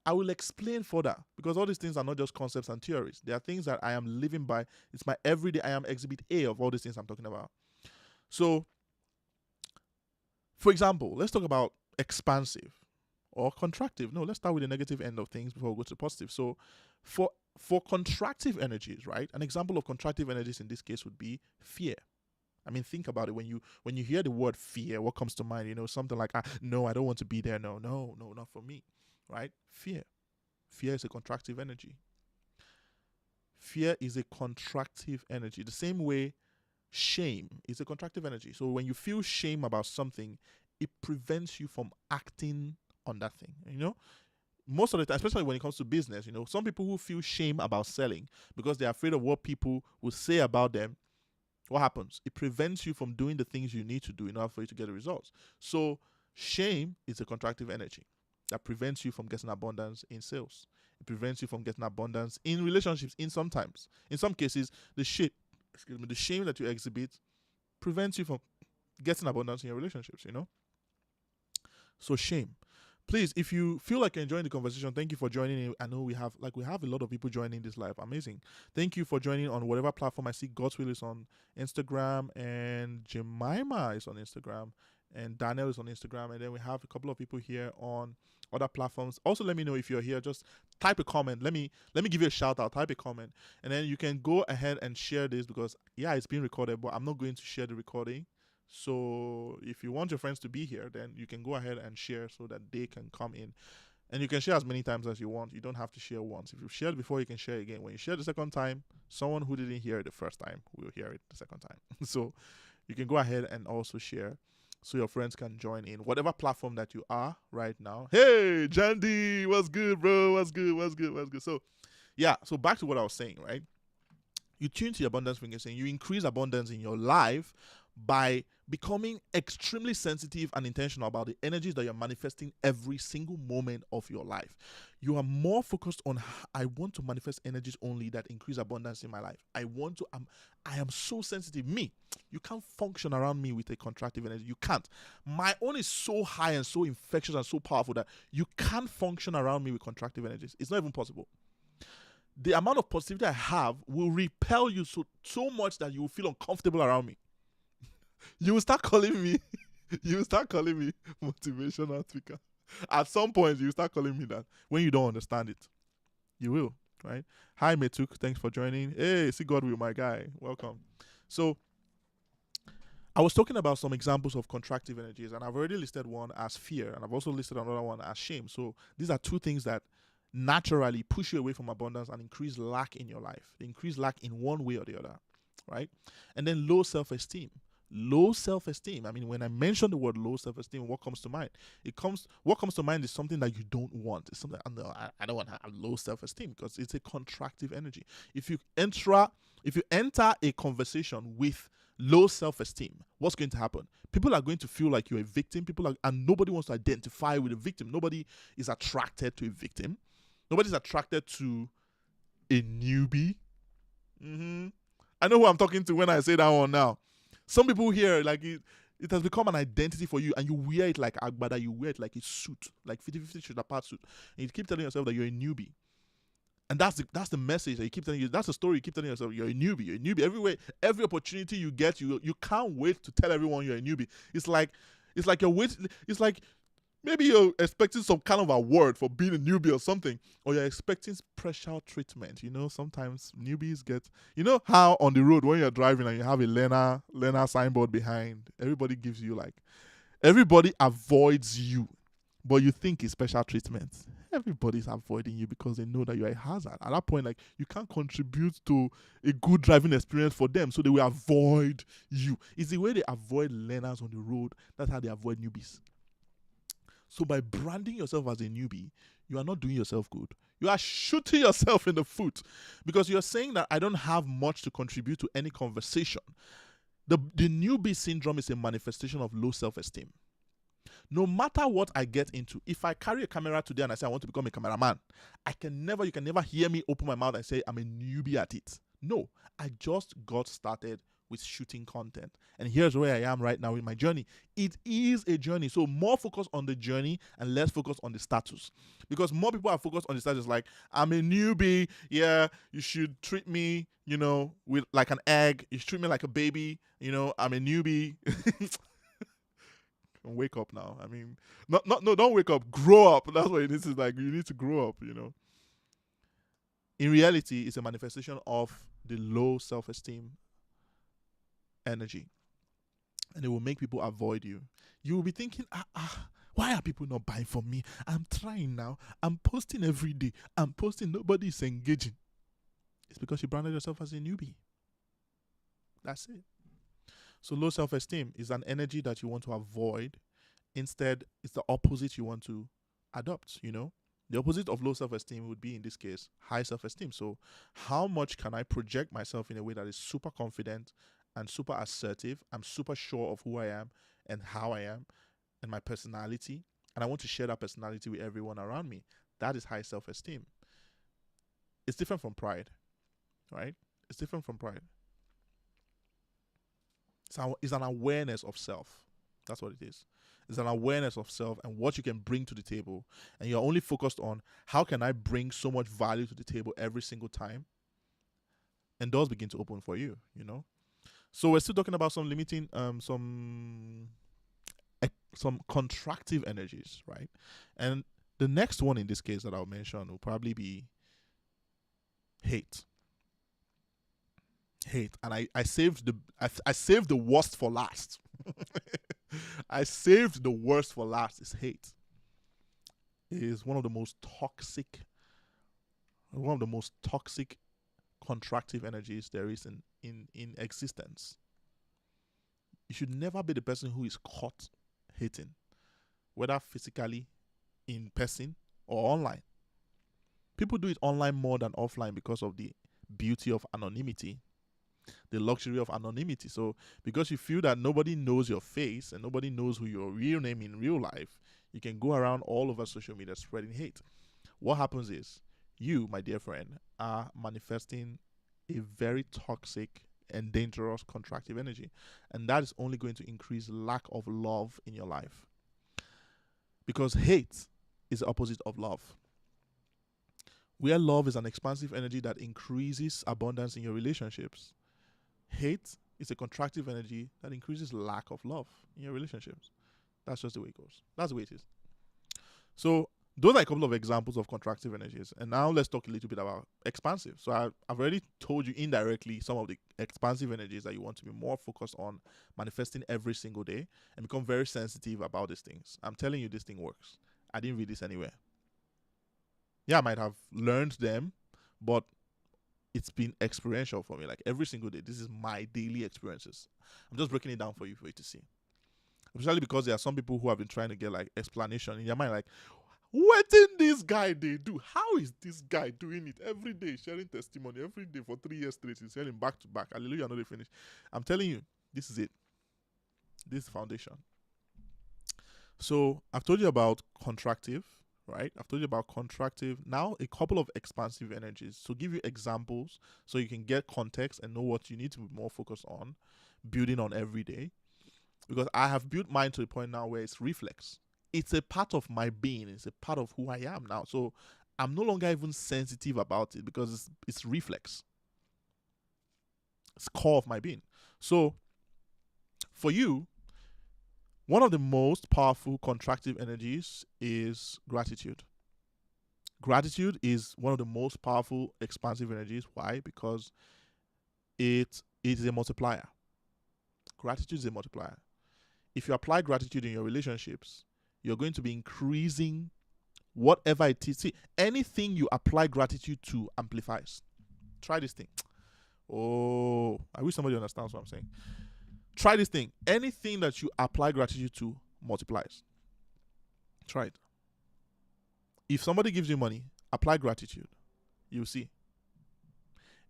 I will explain further because all these things are not just concepts and theories. They are things that I am living by. It's my everyday. I am exhibit A of all these things I'm talking about. So, for example, let's talk about expansive or contractive. No, let's start with the negative end of things before we go to the positive. So, for contractive energies, right? An example of contractive energies in this case would be fear. I mean, think about it. When you hear the word fear, what comes to mind? You know, something like, no, I don't want to be there. No, not for me, right? Fear is a contractive energy. Fear is a contractive energy. The same way shame is a contractive energy. So when you feel shame about something, it prevents you from acting on that thing. You know, most of the time, especially when it comes to business, you know, some people who feel shame about selling because they're afraid of what people will say about them. What happens? It prevents you from doing the things you need to do in order for you to get the results. So shame is a contractive energy that prevents you from getting abundance in sales. It prevents you from getting abundance in relationships. In some cases, the shame that you exhibit prevents you from getting abundance in your relationships, you know? So shame. Please, if you feel like you're enjoying the conversation, thank you for joining. I know we have a lot of people joining this live. Amazing. Thank you for joining on whatever platform. I see God's Will is on Instagram and Jemima is on Instagram and Daniel is on Instagram. And then we have a couple of people here on other platforms. Also, let me know if you're here. Just type a comment. Let me give you a shout out. Type a comment. And then you can go ahead and share this because, yeah, it's being recorded, but I'm not going to share the recording. So if you want your friends to be here, then you can go ahead and share so that they can come in. And you can share as many times as you want. You don't have to share once. If you've shared before, you can share again. When you share the second time, someone who didn't hear it the first time will hear it the second time. So you can go ahead and also share so your friends can join in whatever platform that you are right now. Hey, Jandy, what's good, bro? What's good? So, yeah, so back to what I was saying, right? You tune to your abundance frequency and you increase abundance in your life by becoming extremely sensitive and intentional about the energies that you're manifesting every single moment of your life. You are more focused on, I want to manifest energies only that increase abundance in my life. I am so sensitive. You can't function around me with a contractive energy. You can't. My own is so high and so infectious and so powerful that you can't function around me with contractive energies. It's not even possible. The amount of positivity I have will repel you so much that you will feel uncomfortable around me. You will start calling me motivational speaker. At some point, you will start calling me that when you don't understand it. You will, right? Hi, Metuk. Thanks for joining. Hey, see God with my guy. Welcome. So, I was talking about some examples of contractive energies, and I've already listed one as fear, and I've also listed another one as shame. So, these are two things that naturally push you away from abundance and increase lack in your life. They increase lack in one way or the other, right? And then low self-esteem. Low self-esteem. I mean, when I mention the word low self-esteem, what comes to mind? What comes to mind is something that you don't want. It's something, I don't want to have low self-esteem because it's a contractive energy. If you enter a conversation with low self-esteem, what's going to happen? People are going to feel like you're a victim. And nobody wants to identify with a victim. Nobody is attracted to a victim. Nobody's attracted to a newbie. I know who I'm talking to when I say that one now. Some people here, like it has become an identity for you, and you wear it like Agbada, you wear it like a suit, like 50-50 shoulder part suit, and you keep telling yourself that you're a newbie. And that's the message that you keep telling you. That's the story you keep telling yourself. You're a newbie. You're a newbie. Everywhere, every opportunity you get, you can't wait to tell everyone you're a newbie. It's like you're waiting. It's like Maybe you're expecting some kind of award for being a newbie or something, or you're expecting special treatment. Sometimes newbies get, how on the road when you're driving and you have a learner signboard behind, everybody avoids you, but you think it's special treatment. Everybody's avoiding you because they know that you're a hazard. At that point, like, you can't contribute to a good driving experience for them, so they will avoid you. It's the way they avoid learners on the road. That's how they avoid newbies. So by branding yourself as a newbie, you are not doing yourself good. You are shooting yourself in the foot, because you're saying that I don't have much to contribute to any conversation. The newbie syndrome is a manifestation of low self-esteem. No matter what I get into, if I carry a camera today and I say I want to become a cameraman, you can never hear me open my mouth and say I'm a newbie at it. No, I just got started with shooting content. And here's where I am right now in my journey. It is a journey. So more focus on the journey and less focus on the status. Because more people are focused on the status, like, I'm a newbie. Yeah, you should treat me, with like an egg. You should treat me like a baby. I'm a newbie. Wake up now. I mean, no, don't wake up. Grow up. That's what this is like. You need to grow up, In reality, it's a manifestation of the low self-esteem energy, and it will make people avoid you. You will be thinking, why are people not buying from me? I'm trying now. I'm posting every day. I'm posting. Nobody is engaging. It's because you branded yourself as a newbie. That's it. So low self-esteem is an energy that you want to avoid. Instead, it's the opposite you want to adopt, The opposite of low self-esteem would be, in this case, high self-esteem. So how much can I project myself in a way that is super confident and super assertive? I'm super sure of who I am and how I am and my personality. And I want to share that personality with everyone around me. That is high self-esteem. It's different from pride, right? It's different from pride. It's an awareness of self. That's what it is. It's an awareness of self and what you can bring to the table. And you're only focused on, how can I bring so much value to the table every single time? And doors begin to open for you, So we're still talking about some limiting, some contractive energies, right? And the next one in this case that I'll mention will probably be hate. And I saved the worst for last. I saved the worst for last. Is hate. It is one of the most toxic contractive energies there is in existence. You should never be the person who is caught hating, whether physically, in person, or online. People do it online more than offline because of the beauty of anonymity, the luxury of anonymity. So because you feel that nobody knows your face and nobody knows who your real name in real life, you can go around all over social media spreading hate. What happens is, you, my dear friend, are manifesting a very toxic and dangerous contractive energy, and that is only going to increase lack of love in your life, because hate is the opposite of love. Where love is an expansive energy that increases abundance in your relationships, hate is a contractive energy that increases lack of love in your relationships. That's just the way it goes. That's the way it is. So those are a couple of examples of contractive energies. And now let's talk a little bit about expansive. So I've already told you indirectly some of the expansive energies that you want to be more focused on manifesting every single day and become very sensitive about these things. I'm telling you, this thing works. I didn't read this anywhere. Yeah, I might have learned them, but it's been experiential for me. Like every single day, this is my daily experiences. I'm just breaking it down for you to see. Especially because there are some people who have been trying to get like explanation in their mind, like, what did this guy they do? How is this guy doing it every day, sharing testimony every day for 3 years straight? He's sharing back to back. Hallelujah, no, they finish. I'm telling you, this is it. This is the foundation. So I've told you about contractive, right? I've told you about contractive. Now a couple of expansive energies. So give you examples so you can get context and know what you need to be more focused on, building on every day. Because I have built mine to the point now where it's reflex. It's a part of my being. It's a part of who I am now. So I'm no longer even sensitive about it because it's reflex. It's core of my being. So for you, One of the most powerful contractive energies is gratitude. Gratitude is one of the most powerful expansive energies. Why? Because it is a multiplier. Gratitude is a multiplier. If you apply gratitude in your relationships, you're going to be increasing whatever it is. See, anything you apply gratitude to amplifies. Try this thing. Oh, I wish somebody understands what I'm saying. Try this thing. Anything that you apply gratitude to multiplies. Try it. If somebody gives you money, apply gratitude. You'll see.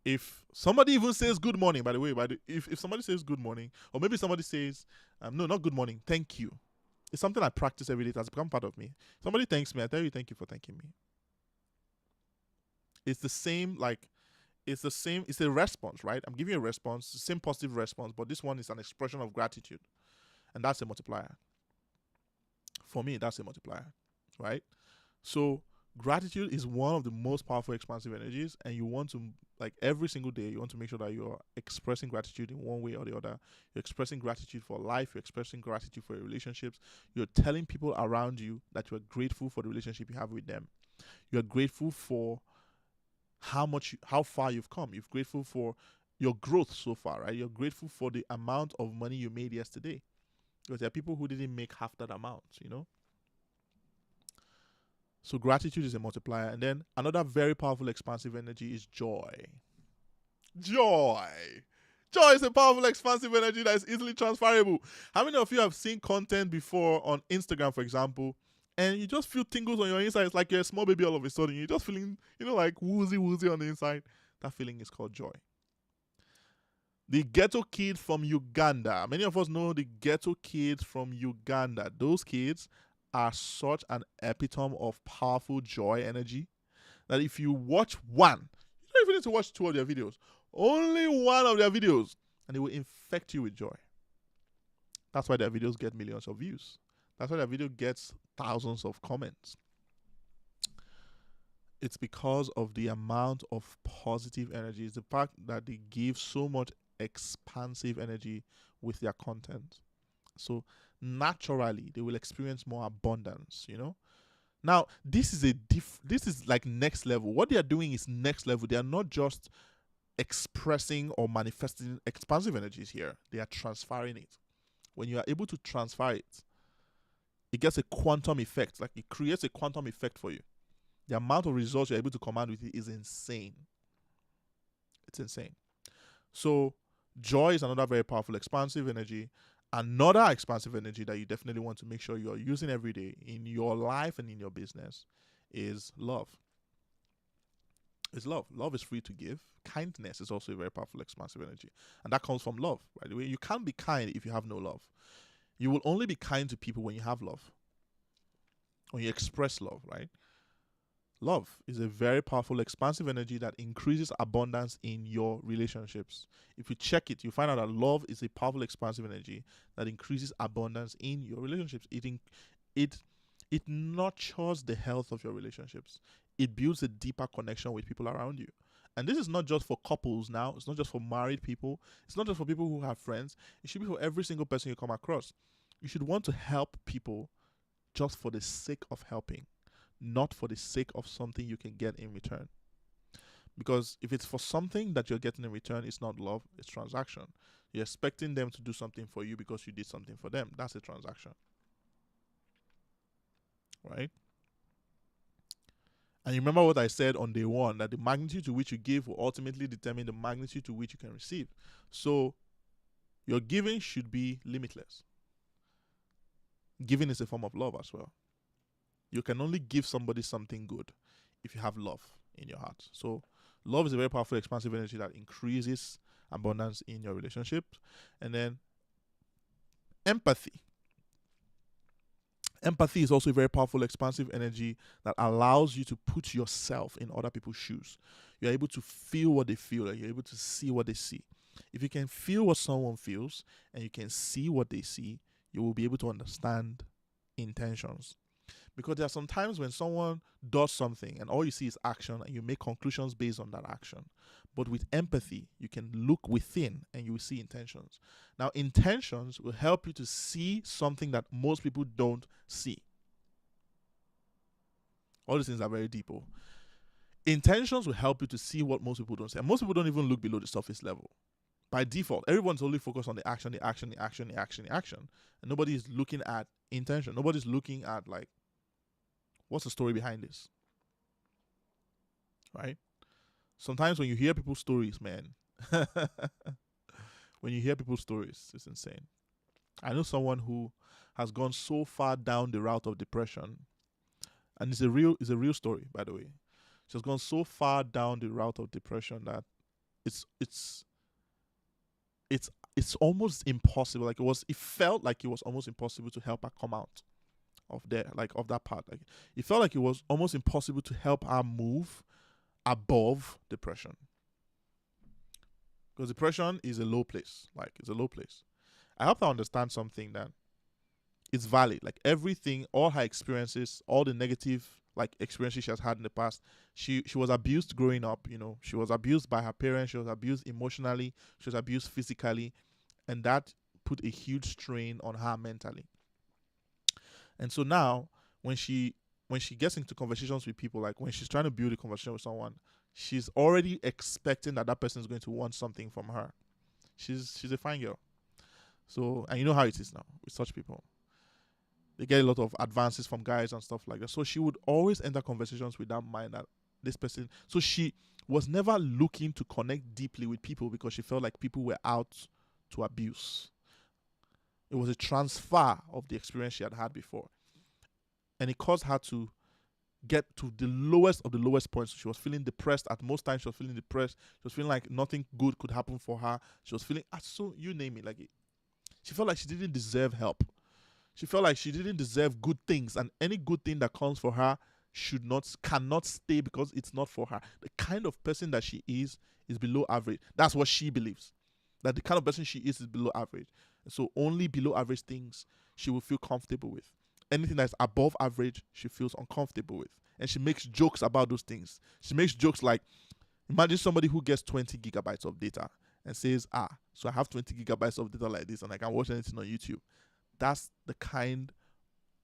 If somebody even says good morning, by the way, if somebody says good morning, or maybe somebody says, no, not good morning, thank you. It's something I practice every day. It has become part of me. Somebody thanks me, I tell you thank you for thanking me. It's the same, it's a response, right? I'm giving you a response, the same positive response, but this one is an expression of gratitude. And that's a multiplier. For me, that's a multiplier, right? So gratitude is one of the most powerful expansive energies, and you want to, like, every single day, you want to make sure that you're expressing gratitude in one way or the other. You're expressing gratitude for life, you're expressing gratitude for your relationships, you're telling people around you that you're grateful for the relationship you have with them. You're grateful for how far you've come. You're grateful for your growth so far, right? You're grateful for the amount of money you made yesterday. Because there are people who didn't make half that amount. So gratitude is a multiplier. And then another very powerful expansive energy is joy. Joy. Joy is a powerful expansive energy that is easily transferable. How many of you have seen content before on Instagram, for example, and you just feel tingles on your inside? It's like you're a small baby all of a sudden. You're just feeling, like woozy on the inside. That feeling is called joy. The ghetto kid from Uganda. Many of us know the ghetto kids from Uganda. Those kids are such an epitome of powerful joy energy that if you watch one, you don't even need to watch two of their videos. Only one of their videos, and it will infect you with joy. That's why their videos get millions of views. That's why their video gets thousands of comments. It's because of the amount of positive energy. It's the fact that they give so much expansive energy with their content. So naturally, they will experience more abundance, Now, this is like next level. What they are doing is next level. They are not just expressing or manifesting expansive energies here. They are transferring it. When you are able to transfer it, it gets a quantum effect. Like, it creates a quantum effect for you. The amount of results you're able to command with it is insane. It's insane. So joy is another very powerful expansive energy. Another expansive energy that you definitely want to make sure you're using every day in your life and in your business is love. It's love. Love is free to give. Kindness is also a very powerful expansive energy. And that comes from love, by the way. You can't be kind if you have no love. You will only be kind to people when you have love. When you express love, right? Love is a very powerful expansive energy that increases abundance in your relationships. If you check it, you find out that love is a powerful expansive energy that increases abundance in your relationships. It nurtures the health of your relationships. It builds a deeper connection with people around you. And this is not just for couples now. It's not just for married people. It's not just for people who have friends. It should be for every single person you come across. You should want to help people just for the sake of helping, not for the sake of something you can get in return. Because if it's for something that you're getting in return, it's not love, it's transaction. You're expecting them to do something for you because you did something for them. That's a transaction. Right? And you remember what I said on day one, that the magnitude to which you give will ultimately determine the magnitude to which you can receive. So your giving should be limitless. Giving is a form of love as well. You can only give somebody something good if you have love in your heart. So love is a very powerful expansive energy that increases abundance in your relationship. And then empathy. Empathy is also a very powerful expansive energy that allows you to put yourself in other people's shoes. You're able to feel what they feel, and you're able to see what they see. If you can feel what someone feels and you can see what they see, you will be able to understand intentions. Because there are some times when someone does something and all you see is action and you make conclusions based on that action. But with empathy, you can look within and you will see intentions. Now, intentions will help you to see something that most people don't see. All these things are very deep. Intentions will help you to see what most people don't see. And most people don't even look below the surface level. By default, everyone's only focused on the action, the action, the action, the action, the action. And nobody is looking at intention. Nobody's looking at, like, what's the story behind this? Right? Sometimes when you hear people's stories, man, when you hear people's stories, it's insane. I know someone who has gone so far down the route of depression, and it's a real story, by the way. She's gone so far down the route of depression that it's almost impossible. Like it felt like it was almost impossible to help her come out of that part. Like it felt like it was almost impossible to help her move above depression. Because depression is a low place. Like it's a low place. I helped her understand something, that it's valid. Like everything, all her experiences, all the negative experiences she has had in the past. She was abused growing up, she was abused by her parents, she was abused emotionally, she was abused physically, and that put a huge strain on her mentally. And so now when she gets into conversations with people, like when she's trying to build a conversation with someone, she's already expecting that person is going to want something from her. She's a fine girl. So, and you know how it is now with such people. They get a lot of advances from guys and stuff like that. So she would always enter conversations with that mind that this person. So she was never looking to connect deeply with people because she felt like people were out to abuse. It was a transfer of the experience she had before. And it caused her to get to the lowest of the lowest points. She was feeling depressed. At most times she was feeling depressed. She was feeling like nothing good could happen for her. She was feeling, so you name it. She felt like she didn't deserve help. She felt like she didn't deserve good things, and any good thing that comes for her cannot stay because it's not for her. The kind of person that she is below average. That's what she believes. That the kind of person she is below average. And so only below average things she will feel comfortable with. Anything that's above average, she feels uncomfortable with. And she makes jokes about those things. She makes jokes like, imagine somebody who gets 20 gigabytes of data and says, so I have 20 gigabytes of data like this and I can watch anything on YouTube. That's the kind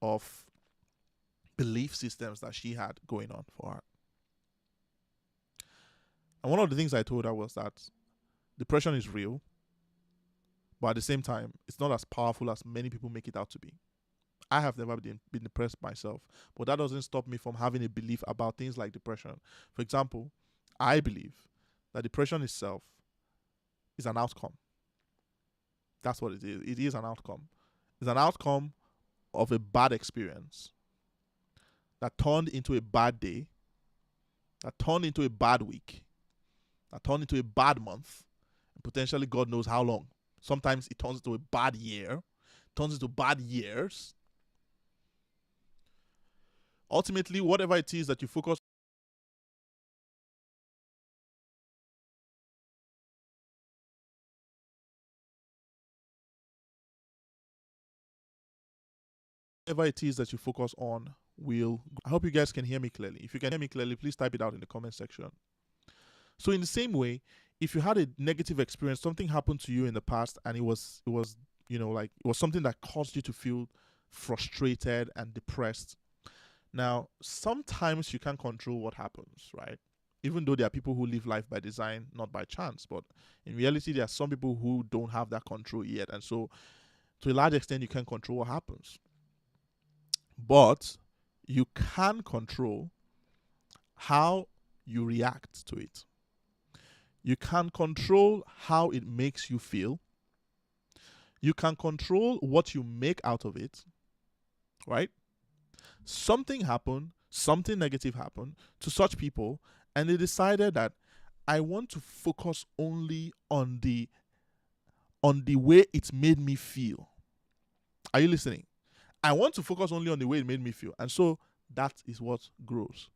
of belief systems that she had going on for her. And one of the things I told her was that depression is real, but at the same time, it's not as powerful as many people make it out to be. I have never been depressed myself, but that doesn't stop me from having a belief about things like depression. For example, I believe that depression itself is an outcome. That's what it is. It is an outcome. It's an outcome of a bad experience that turned into a bad day, that turned into a bad week, that turned into a bad month, and potentially God knows how long. Sometimes it turns into a bad year, turns into bad years. Ultimately, whatever it is that you focus whatever it is that you focus on will. I hope you guys can hear me clearly. If you can hear me clearly, please type it out in the comment section. So in the same way, if you had a negative experience, something happened to you in the past and it was something that caused you to feel frustrated and depressed. Now, sometimes you can't control what happens, right? Even though there are people who live life by design, not by chance, but in reality, there are some people who don't have that control yet. And so to a large extent, you can't control what happens. But you can control how you react to it. You can control how it makes you feel. You can control what you make out of it, right? Something happened, something negative happened to such people, and they decided that I want to focus only on the way it made me feel. Are you listening? I want to focus only on the way it made me feel. And so that is what grows.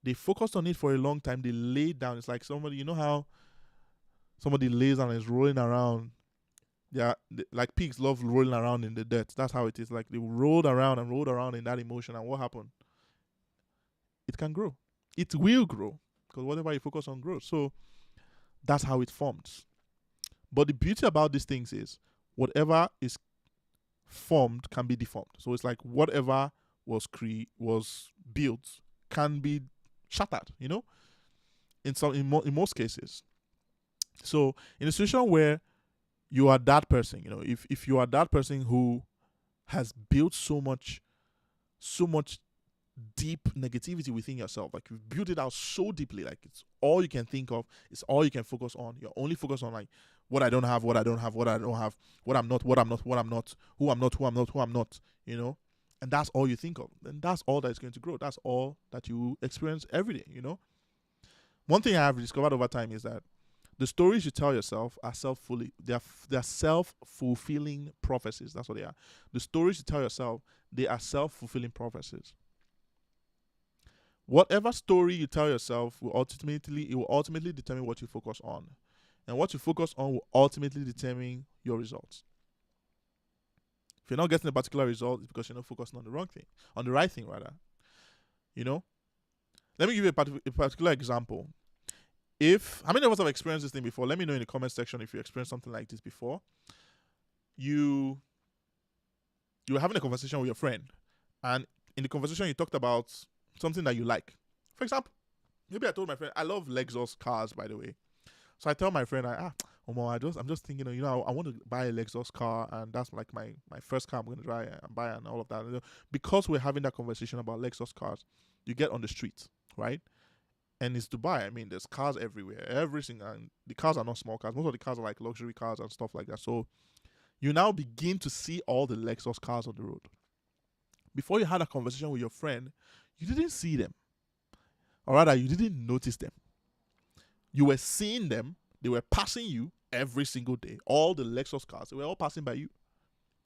They focused on it for a long time. They laid down. It's like somebody, you know how somebody lays down and is rolling around Like pigs love rolling around in the dirt. That's how it is. Like they rolled around and rolled around in that emotion, and what happened? It can grow. It will grow because whatever you focus on grows. So that's how it forms. But the beauty about these things is whatever is formed can be deformed. So it's like whatever was built can be shattered. In most cases. So in a situation where you are that person, if you are that person who has built so much deep negativity within yourself, like you've built it out so deeply, like it's all you can think of, it's all you can focus on. You're only focused on like what I don't have, what I don't have, what I don't have, what I'm not, what I'm not, what I'm not, who I'm not, who I'm not, who I'm not, and that's all you think of. And that's all that is going to grow. That's all that you experience every day. One thing I have discovered over time is that the stories you tell yourself are they're self-fulfilling prophecies. That's what they are. The stories you tell yourself, they are self-fulfilling prophecies. Whatever story you tell yourself will ultimately determine what you focus on. And what you focus on will ultimately determine your results. If you're not getting a particular result, it's because you're not focusing on the wrong thing, on the right thing rather. Let me give you a particular example. How many of us have experienced this thing before? Let me know in the comment section if you experienced something like this before. You were having a conversation with your friend, and in the conversation you talked about something that you like. For example, maybe I told my friend, I love Lexus cars, by the way. So I tell my friend, I'm just thinking, I want to buy a Lexus car, and that's like my first car I'm going to try and buy and all of that. Because we're having that conversation about Lexus cars, you get on the street, right? And it's Dubai. I mean, there's cars everywhere, everything, and the cars are not small cars. Most of the cars are like luxury cars and stuff like that. So you now begin to see all the Lexus cars on the road. Before you had a conversation with your friend, you didn't see them, or rather, you didn't notice them. You were seeing them; they were passing you every single day. All the Lexus cars, they were all passing by you,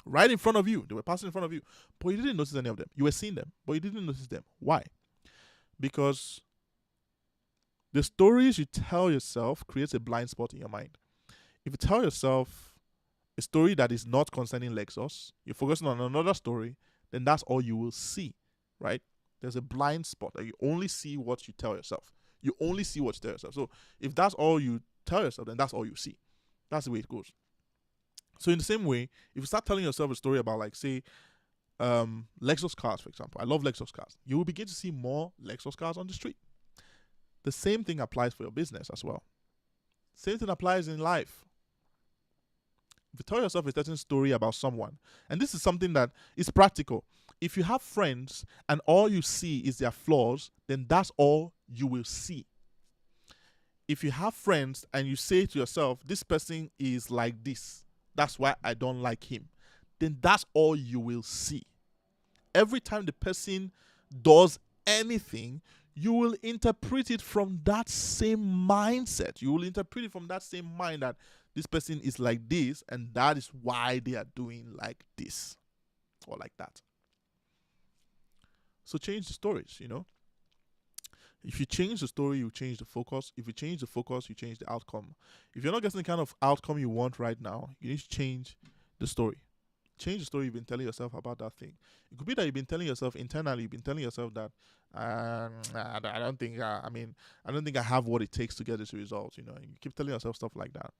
right in front of you. They were passing in front of you, but you didn't notice any of them. You were seeing them, but you didn't notice them. Why? Because the stories you tell yourself creates a blind spot in your mind. If you tell yourself a story that is not concerning Lexus, you're focusing on another story, then that's all you will see, right? There's a blind spot. Like you only see what you tell yourself. You only see what you tell yourself. So if that's all you tell yourself, then that's all you see. That's the way it goes. So in the same way, if you start telling yourself a story about, like, say, Lexus cars, for example. I love Lexus cars. You will begin to see more Lexus cars on the street. The same thing applies for your business as well. Same thing applies in life. If you tell yourself a certain story about someone, and this is something that is practical. If you have friends and all you see is their flaws, then that's all you will see. If you have friends and you say to yourself, this person is like this, that's why I don't like him, then that's all you will see. Every time the person does anything, you will interpret it from that same mindset. You will interpret it from that same mind that this person is like this, and that is why they are doing like this or like that. So change the stories, If you change the story, you change the focus. If you change the focus, you change the outcome. If you're not getting the kind of outcome you want right now, you need to change the story. Change the story you've been telling yourself about that thing. It could be that you've been telling yourself internally, you've been telling yourself that I don't think I have what it takes to get this result. You keep telling yourself stuff like that.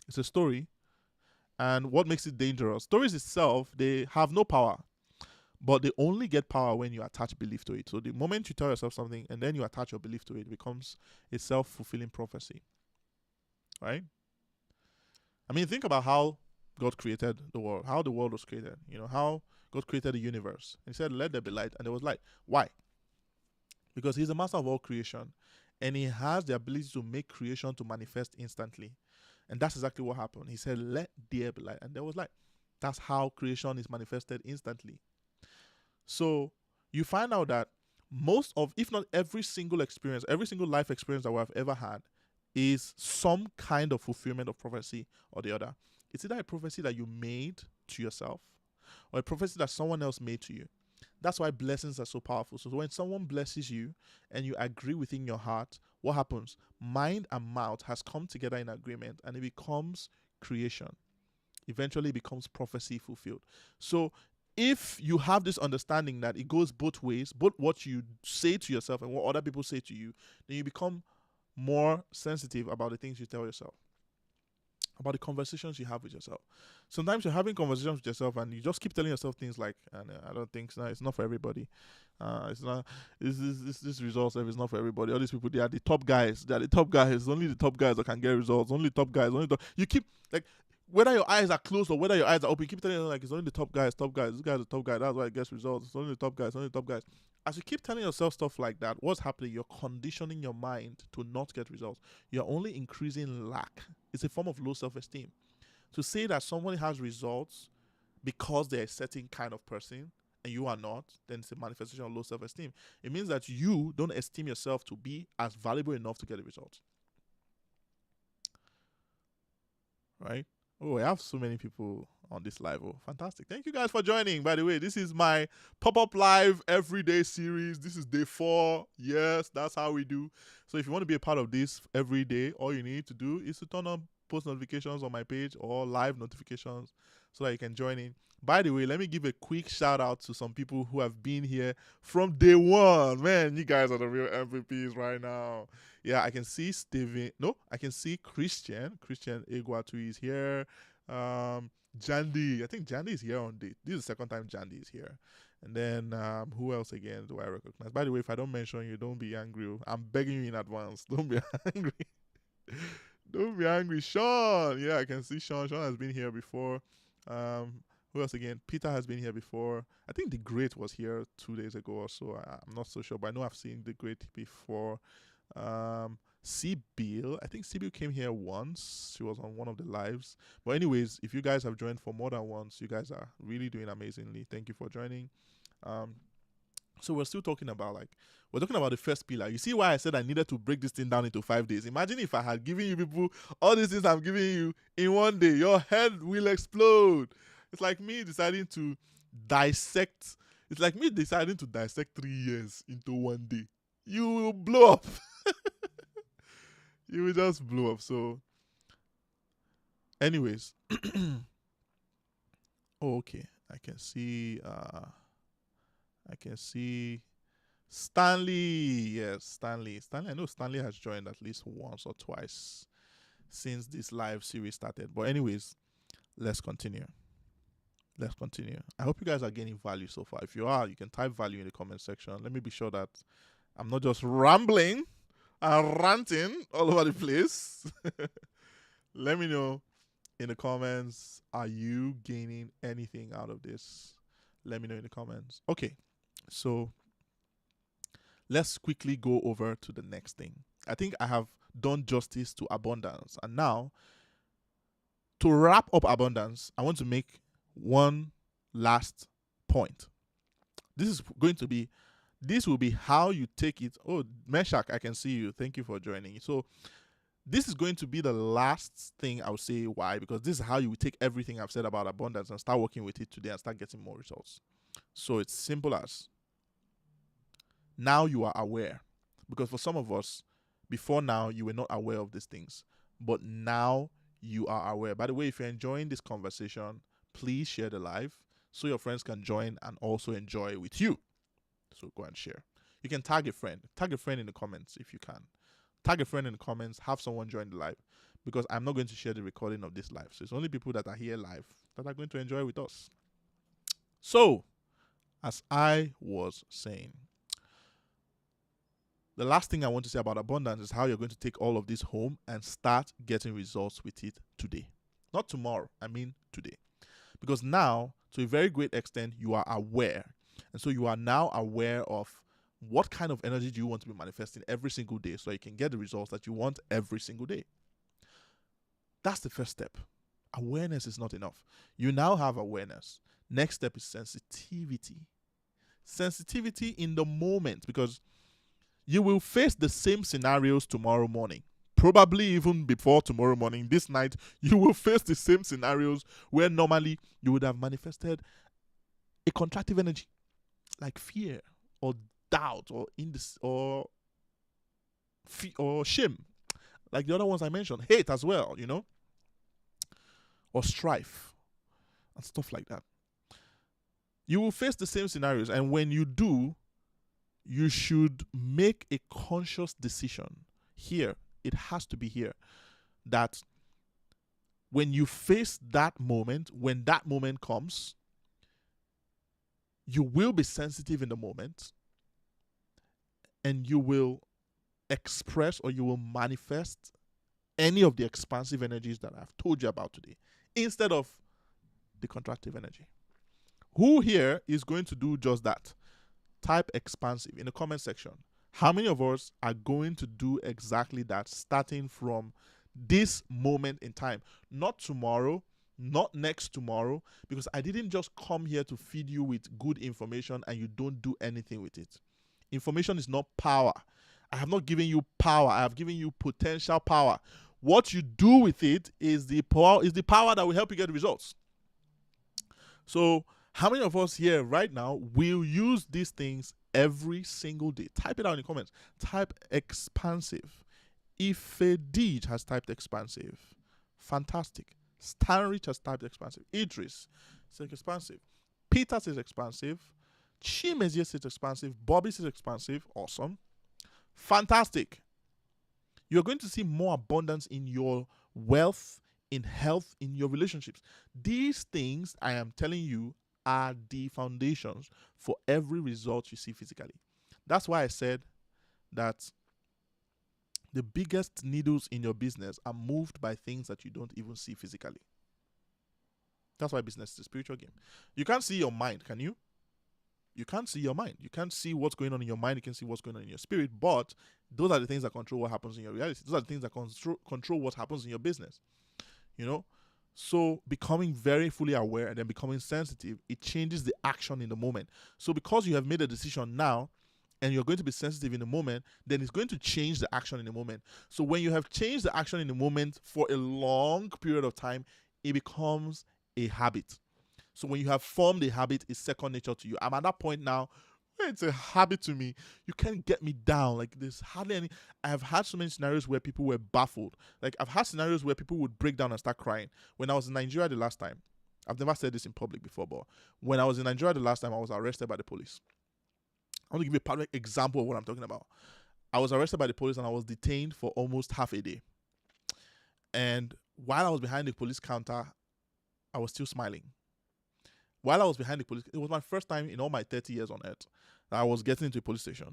It's a story, and what makes it dangerous? Stories itself, they have no power, but they only get power when you attach belief to it. So the moment you tell yourself something and then you attach your belief to it, it becomes a self-fulfilling prophecy, right? I mean, think about how God created the world, how the world was created, how God created the universe. He said, let there be light, and there was light. Why? Because he's the master of all creation, and he has the ability to make creation to manifest instantly. And that's exactly what happened. He said, let there be light, and there was light. That's how creation is manifested instantly. So you find out that most of, if not every single experience, every single life experience that we have ever had is some kind of fulfillment of prophecy or the other. It's either a prophecy that you made to yourself or a prophecy that someone else made to you. That's why blessings are so powerful. So when someone blesses you and you agree within your heart, what happens? Mind and mouth has come together in agreement, and it becomes creation. eventually becomes prophecy fulfilled. So if you have this understanding that it goes both ways, both what you say to yourself and what other people say to you, then you become more sensitive about the things you tell yourself, about the conversations you have with yourself. Sometimes you're having conversations with yourself and you just keep telling yourself things like, I don't think so. It's not for everybody. It's not. This results is not for everybody. All these people, they are the top guys. They are the top guys. Only the top guys that can get results. Only top guys. You keep like, whether your eyes are closed or whether your eyes are open, you keep telling yourself like, it's only the top guys. Top guys. This guy's the top guy. That's why it gets results. It's only the top guys. Only the top guys. As you keep telling yourself stuff like that, what's happening? You're conditioning your mind to not get results. You're only increasing lack. It's a form of low self-esteem. To say that someone has results because they're a certain kind of person and you are not, then it's a manifestation of low self-esteem. It means that you don't esteem yourself to be as valuable enough to get the results. Right? Oh, I have so many people on this live. Oh, fantastic. Thank you guys for joining. By the way, this is my pop-up live everyday series. This is day 4. Yes, that's how we do. So if you want to be a part of this every day, all you need to do is to turn on post notifications on my page or live notifications so that you can join in. By the way, let me give a quick shout out to some people who have been here from day 1. Man, you guys are the real MVPs right now. Yeah, I can see Steven. No, I can see Christian. Christian Iguatu is here. Jandy. I think Jandy is here on day. This is the second time Jandy is here. And then who else again do I recognize? By the way, if I don't mention you, don't be angry. I'm begging you in advance. Don't be angry. Don't be angry. Sean. Yeah, I can see Sean. Sean has been here before. Who else again? Peter has been here before. I think The Great was here 2 days ago or so. I'm not so sure, but I know I've seen The Great before. Sibyl. I think Sibyl came here once. She was on one of the lives. But anyways, if you guys have joined for more than once, you guys are really doing amazingly. Thank you for joining. So we're still talking about we're talking about the first pillar. You see why I said I needed to break this thing down into 5 days. Imagine if I had given you people all these things I'm giving you in one day. Your head will explode. It's like me deciding to dissect. It's like me deciding to dissect 3 years into one day. You will blow up. You will just blow up. So, anyways. Oh, okay. I can see Stanley. Yes, Stanley. I know Stanley has joined at least once or twice since this live series started. But anyways, let's continue. I hope you guys are gaining value so far. If you are, you can type value in the comment section. Let me be sure that I'm not just rambling and ranting all over the place. Let me know in the comments, are you gaining anything out of this? Let me know in the comments. Okay, so let's quickly go over to the next thing. I think I have done justice to abundance. And now, to wrap up abundance, I want to make one last point. This will be how you take it. Oh, Meshach, I can see you. Thank you for joining. So this is going to be the last thing I'll say. Why? Because this is how you will take everything I've said about abundance and start working with it today and start getting more results. So it's simple as, now you are aware. Because for some of us, before now, you were not aware of these things. But now you are aware. By the way, if you're enjoying this conversation, please share the live so your friends can join and also enjoy with you. So go and share. You can tag a friend. Tag a friend in the comments if you can. Tag a friend in the comments. Have someone join the live, because I'm not going to share the recording of this live. So it's only people that are here live that are going to enjoy with us. So, as I was saying, the last thing I want to say about abundance is how you're going to take all of this home and start getting results with it today. Not tomorrow, I mean today. Because now, to a very great extent, you are aware. And so you are now aware of what kind of energy do you want to be manifesting every single day so you can get the results that you want every single day. That's the first step. Awareness is not enough. You now have awareness. Next step is sensitivity. Sensitivity in the moment, because you will face the same scenarios tomorrow morning. Probably even before tomorrow morning, this night, you will face the same scenarios where normally you would have manifested a contractive energy, like fear or doubt or or shame, like the other ones I mentioned, hate as well, or strife. and stuff like that. You will face the same scenarios, and when you do, you should make a conscious decision here. It has to be here that when you face that moment, when that moment comes, you will be sensitive in the moment, and you will express or you will manifest any of the expansive energies that I've told you about today instead of the contractive energy. Who here is going to do just that? Type expansive in the comment section. How many of us are going to do exactly that starting from this moment in time? Not tomorrow, not next tomorrow, because I didn't just come here to feed you with good information and you don't do anything with it. Information is not power. I have not given you power. I have given you potential power. What you do with it is the power that will help you get results. So how many of us here right now will use these things every single day? Type it out in the comments. Type expansive. Ifedij has typed expansive. Fantastic. Stanrich has typed expansive. Idris says expansive. Peter says expansive. Chimezie says expansive. Bobby says expansive. Awesome. Fantastic. You're going to see more abundance in your wealth, in health, in your relationships. These things I am telling you are the foundations for every result you see physically. That's why I said that the biggest needles in your business are moved by things that you don't even see physically. That's why business is a spiritual game. You can't see your mind, can you? You can't see your mind. You can't see what's going on in your mind. You can see what's going on in your spirit. But those are the things that control what happens in your reality. Those are the things that control what happens in your business. You know? So becoming very fully aware and then becoming sensitive, it changes the action in the moment. So because you have made a decision now and you're going to be sensitive in the moment, then it's going to change the action in the moment. So when you have changed the action in the moment for a long period of time, it becomes a habit. So when you have formed a habit, it's second nature to you. I'm at that point now where it's a habit to me. You can't get me down. Like there's hardly any. I have had so many scenarios where people were baffled. Like I've had scenarios where people would break down and start crying. When I was in Nigeria the last time, I've never said this in public before, but when I was in Nigeria the last time, I was arrested by the police. I want to give you a perfect example of what I'm talking about. I was arrested by the police and I was detained for almost half a day. And while I was behind the police counter, I was still smiling. While I was behind the police, it was my first time in all my 30 years on earth that I was getting into a police station.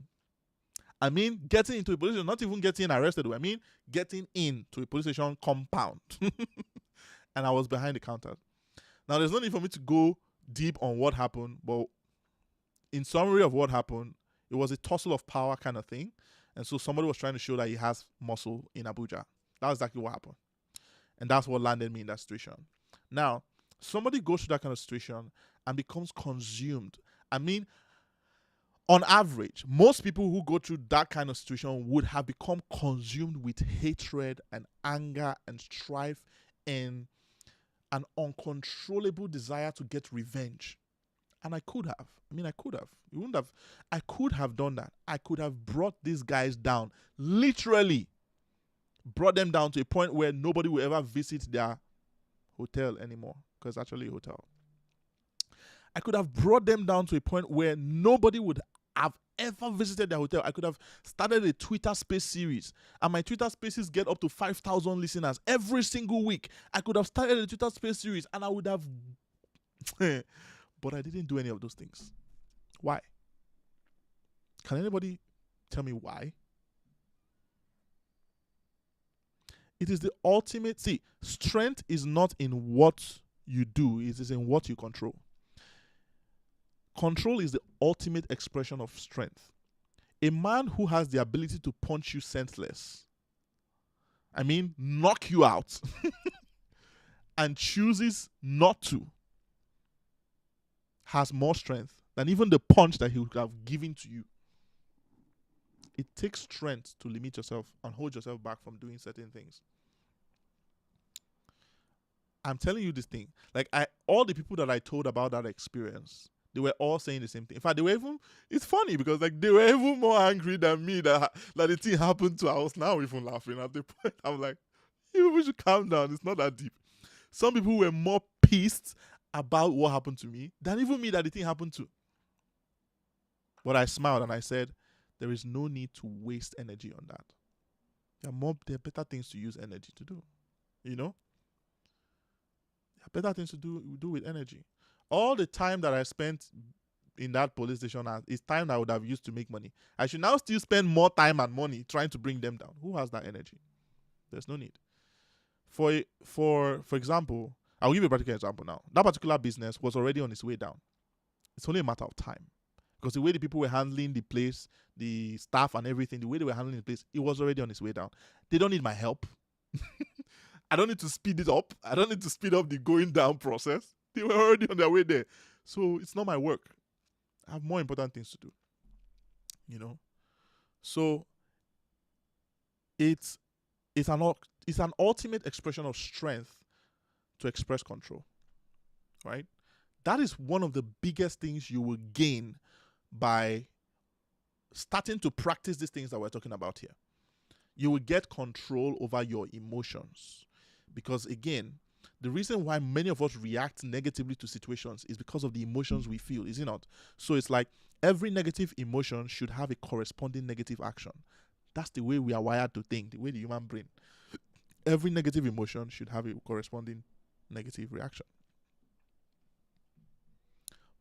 I mean, getting into a police station, not even getting arrested. I mean, getting into a police station compound. And I was behind the counter. Now, there's no need for me to go deep on what happened, but in summary of what happened, it was a tussle of power kind of thing. And so somebody was trying to show that he has muscle in Abuja. That's exactly what happened. And that's what landed me in that situation. Now, somebody goes through that kind of situation and becomes consumed. I mean, on average, most people who go through that kind of situation would have become consumed with hatred and anger and strife and an uncontrollable desire to get revenge. And I could have. You wouldn't have. I could have done that. I could have brought these guys down. Literally brought them down to a point where nobody will ever visit their hotel anymore. Because it's actually a hotel. I could have brought them down to a point where nobody would have ever visited their hotel. I could have started a Twitter space series, and my Twitter spaces get up to 5,000 listeners every single week. I could have started a Twitter space series, and I would have but I didn't do any of those things. Why? Can anybody tell me why? It is the ultimate. See, strength is not in what you do, it is in what you control. Control is the ultimate expression of strength. A man who has the ability to punch you senseless, I mean, knock you out, and chooses not to, has more strength than even the punch that he would have given to you. It takes strength to limit yourself and hold yourself back from doing certain things. I'm telling you this thing. Like, all the people that I told about that experience, they were all saying the same thing. In fact, it's funny because like they were even more angry than me that the thing happened to. I was now even laughing at the point. I'm like, you should calm down. It's not that deep. Some people were more pissed about what happened to me than even me that the thing happened to. But I smiled and I said, there is no need to waste energy on that. There are better things to use energy to do. You know? There are better things to do with energy. All the time that I spent in that police station is time that I would have used to make money. I should now still spend more time and money trying to bring them down. Who has that energy? There's no need. For example, I'll give you a practical example now. That particular business was already on its way down. It's only a matter of time. Because the way the people were handling the place, the staff and everything, the way they were handling the place, it was already on its way down. They don't need my help. I don't need to speed it up. I don't need to speed up the going down process. They were already on their way there. So it's not my work. I have more important things to do. You know? So it's an ultimate expression of strength to express control. Right? That is one of the biggest things you will gain by starting to practice these things that we're talking about here. You will get control over your emotions. Because again, the reason why many of us react negatively to situations is because of the emotions we feel, is it not? So it's like every negative emotion should have a corresponding negative action. That's the way we are wired to think, the way the human brain. Every negative emotion should have a corresponding negative reaction.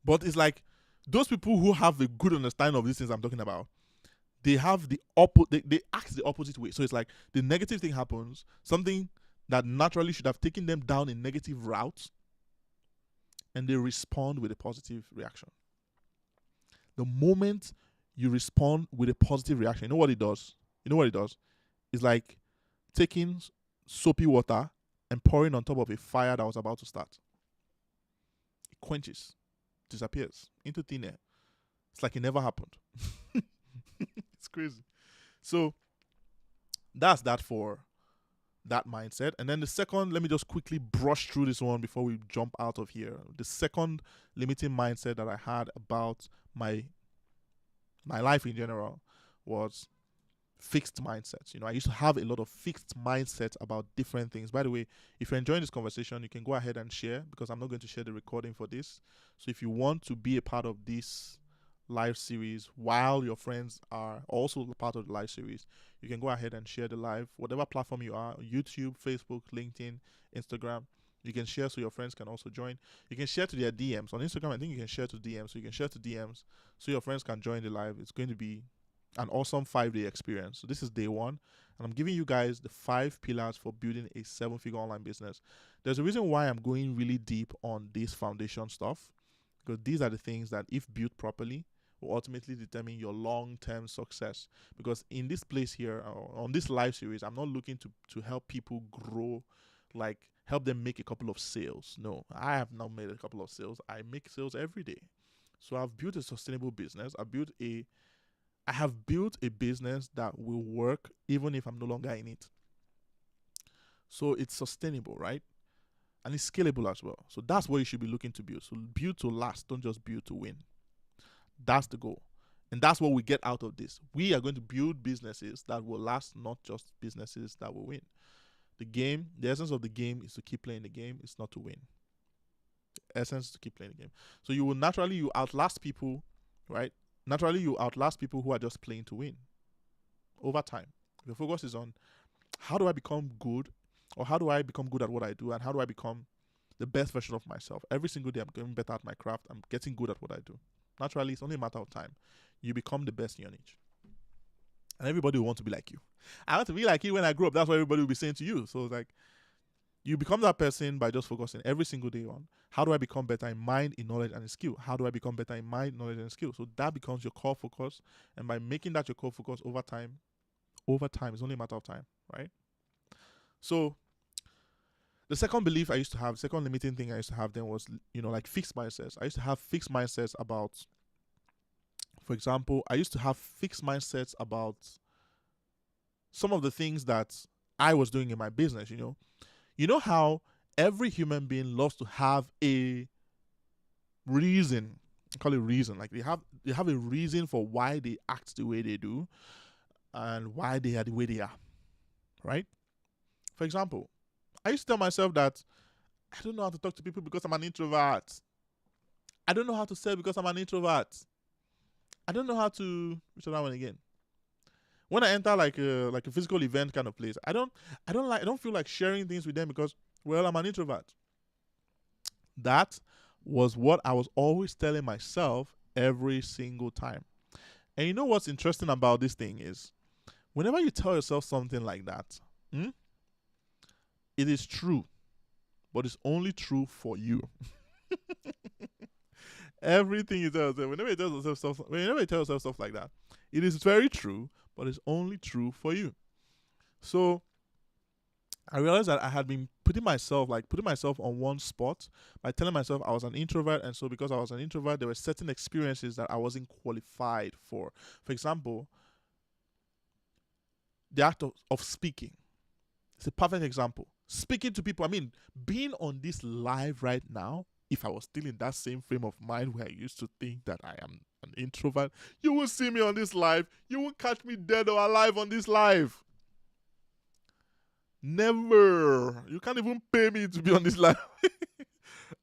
But it's like those people who have a good understanding of these things I'm talking about, they have they act the opposite way. So it's like the negative thing happens, something that naturally should have taken them down a negative route, and they respond with a positive reaction. The moment you respond with a positive reaction, you know what it does? It's like taking soapy water and pouring on top of a fire that was about to start. It quenches, disappears into thin air. It's like it never happened. It's crazy. So that's that for that mindset. And then the second, let me just quickly brush through this one before we jump out of here. The second limiting mindset that I had about my life in general was fixed mindsets. I used to have a lot of fixed mindsets about different things. By the way, if you're enjoying this conversation, you can go ahead and share, because I'm not going to share the recording for this. So if you want to be a part of this live series while your friends are also part of the live series, you can go ahead and share the live, whatever platform you are, YouTube, Facebook, LinkedIn, Instagram. You can share so your friends can also join. You can share to their DMs. On Instagram, I think you can share to DMs. So you can share to DMs so your friends can join the live. It's going to be an awesome 5-day experience. So this is day 1, and I'm giving you guys the 5 pillars for building a 7-figure online business. There's a reason why I'm going really deep on this foundation stuff, because these are the things that, if built properly, will ultimately determine your long-term success. Because in this place here, on this live series, I'm not looking to help people grow, like help them make a couple of sales. No, I have not made a couple of sales. I make sales every day. So I've built a sustainable business. I have built a business that will work even if I'm no longer in it. So it's sustainable, right? And it's scalable as well. So that's what you should be looking to build. So build to last, don't just build to win. That's the goal. And that's what we get out of this. We are going to build businesses that will last, not just businesses that will win. The essence of the game is to keep playing the game. It's not to win. The essence is to keep playing the game. So you outlast people, right? Naturally, you outlast people who are just playing to win over time. The focus is on, how do I become good, or how do I become good at what I do, and how do I become the best version of myself? Every single day I'm getting better at my craft. I'm getting good at what I do. Naturally, it's only a matter of time. You become the best in your niche. And everybody will want to be like you. I want to be like you when I grow up. That's what everybody will be saying to you. So it's like, you become that person by just focusing every single day on, how do I become better in mind, in knowledge, and in skill? How do I become better in mind, knowledge, and skill? So that becomes your core focus. And by making that your core focus over time, it's only a matter of time, right? So the second belief I used to have, second limiting thing I used to have then was, like fixed mindsets. I used to have fixed mindsets about, for example, some of the things that I was doing in my business, You know how every human being loves to have a reason. I call it reason. Like they have a reason for why they act the way they do and why they are the way they are. Right? For example, I used to tell myself that I don't know how to talk to people because I'm an introvert. I don't know how to sell because I'm an introvert. I don't know how to, which other one again? When I enter like a physical event kind of place, I don't feel like sharing things with them because, well, I'm an introvert. That was what I was always telling myself every single time. And you know what's interesting about this thing is, whenever you tell yourself something like that, it is true, but it's only true for you. Everything you tell yourself, whenever you tell yourself stuff like that, it is very true, but it's only true for you. So I realized that I had been putting myself on one spot by telling myself I was an introvert, and so because I was an introvert, there were certain experiences that I wasn't qualified for. For example, the act of speaking. It's a perfect example. Speaking to people. I mean, being on this live right now, if I was still in that same frame of mind where I used to think that I am an introvert, you will see me on this live. You won't catch me dead or alive on this live. Never. You can't even pay me to be on this live.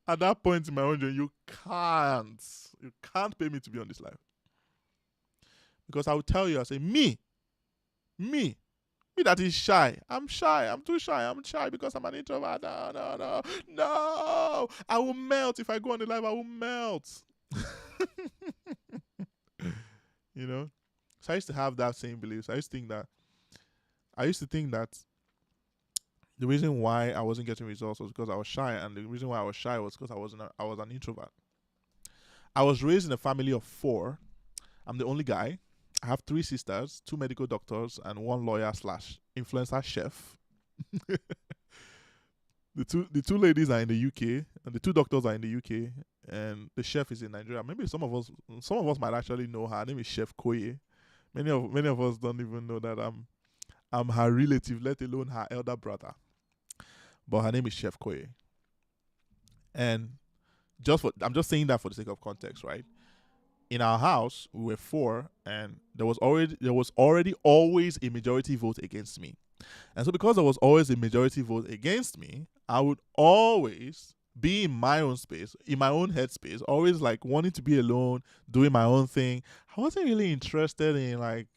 At that point in my own journey, you can't. You can't pay me to be on this live. Because I will tell you, I say, me that is shy. I'm shy. I'm too shy. I'm shy because I'm an introvert. No. I will melt. If I go on the live, I will melt. You know? So I used to have that same beliefs. I used to think that the reason why I wasn't getting results was because I was shy, and the reason why I was shy was because I was an introvert. I was raised in a family of 4. I'm the only guy. I have 3 sisters, 2 medical doctors, and 1 lawyer / influencer chef. The two ladies are in the UK, and the 2 doctors are in the UK, and the chef is in Nigeria. Maybe some of us might actually know her. Her name is Chef Koye. Many of us don't even know that I'm her relative, let alone her elder brother. But her name is Chef Koye. And I'm just saying that for the sake of context, right? In our house, we were 4, and there was already always a majority vote against me. And so because there was always a majority vote against me, I would always be in my own space, in my own headspace, always like wanting to be alone, doing my own thing. I wasn't really interested in like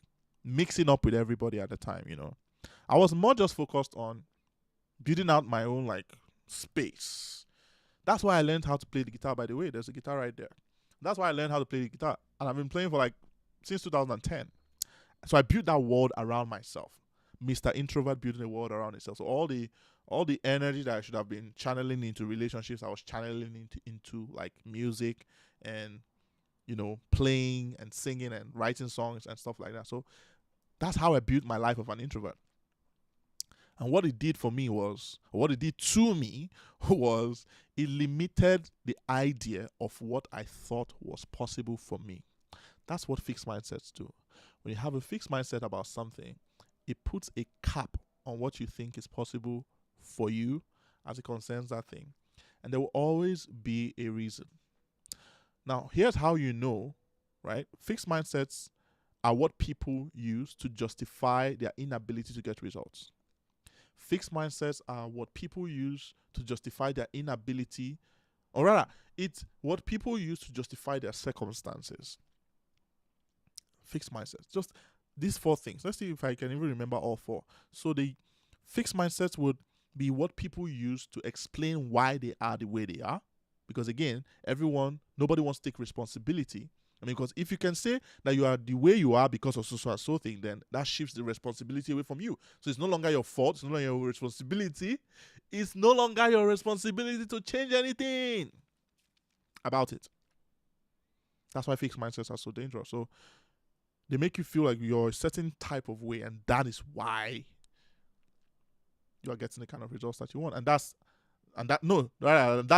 mixing up with everybody at the time, you know. I was more just focused on building out my own like space. That's why I learned how to play the guitar, by the way. There's a guitar right there. That's why I learned how to play the guitar. And I've been playing for like since 2010. So I built that world around myself. Mr. Introvert building a world around himself. So all the energy that I should have been channeling into relationships, I was channeling into like music and, you know, playing and singing and writing songs and stuff like that. So that's how I built my life of an introvert. And what it did to me was it limited the idea of what I thought was possible for me. That's what fixed mindsets do. When you have a fixed mindset about something, it puts a cap on what you think is possible for you as it concerns that thing. And there will always be a reason. Now, here's how you know, right? Fixed mindsets are what people use to justify their inability to get results. Fixed mindsets are what people use to justify their inability, or rather, it's what people use to justify their circumstances. Fixed mindsets. Just these 4 things. Let's see if I can even remember all 4. So the fixed mindsets would be what people use to explain why they are the way they are. Because again, nobody wants to take responsibility. I mean, because if you can say that you are the way you are because of so and so thing, then that shifts the responsibility away from you. So it's no longer your fault. It's no longer your responsibility. It's no longer your responsibility to change anything about it. That's why fixed mindsets are so dangerous. So they make you feel like you're a certain type of way, and that is why you are getting the kind of results that you want. That's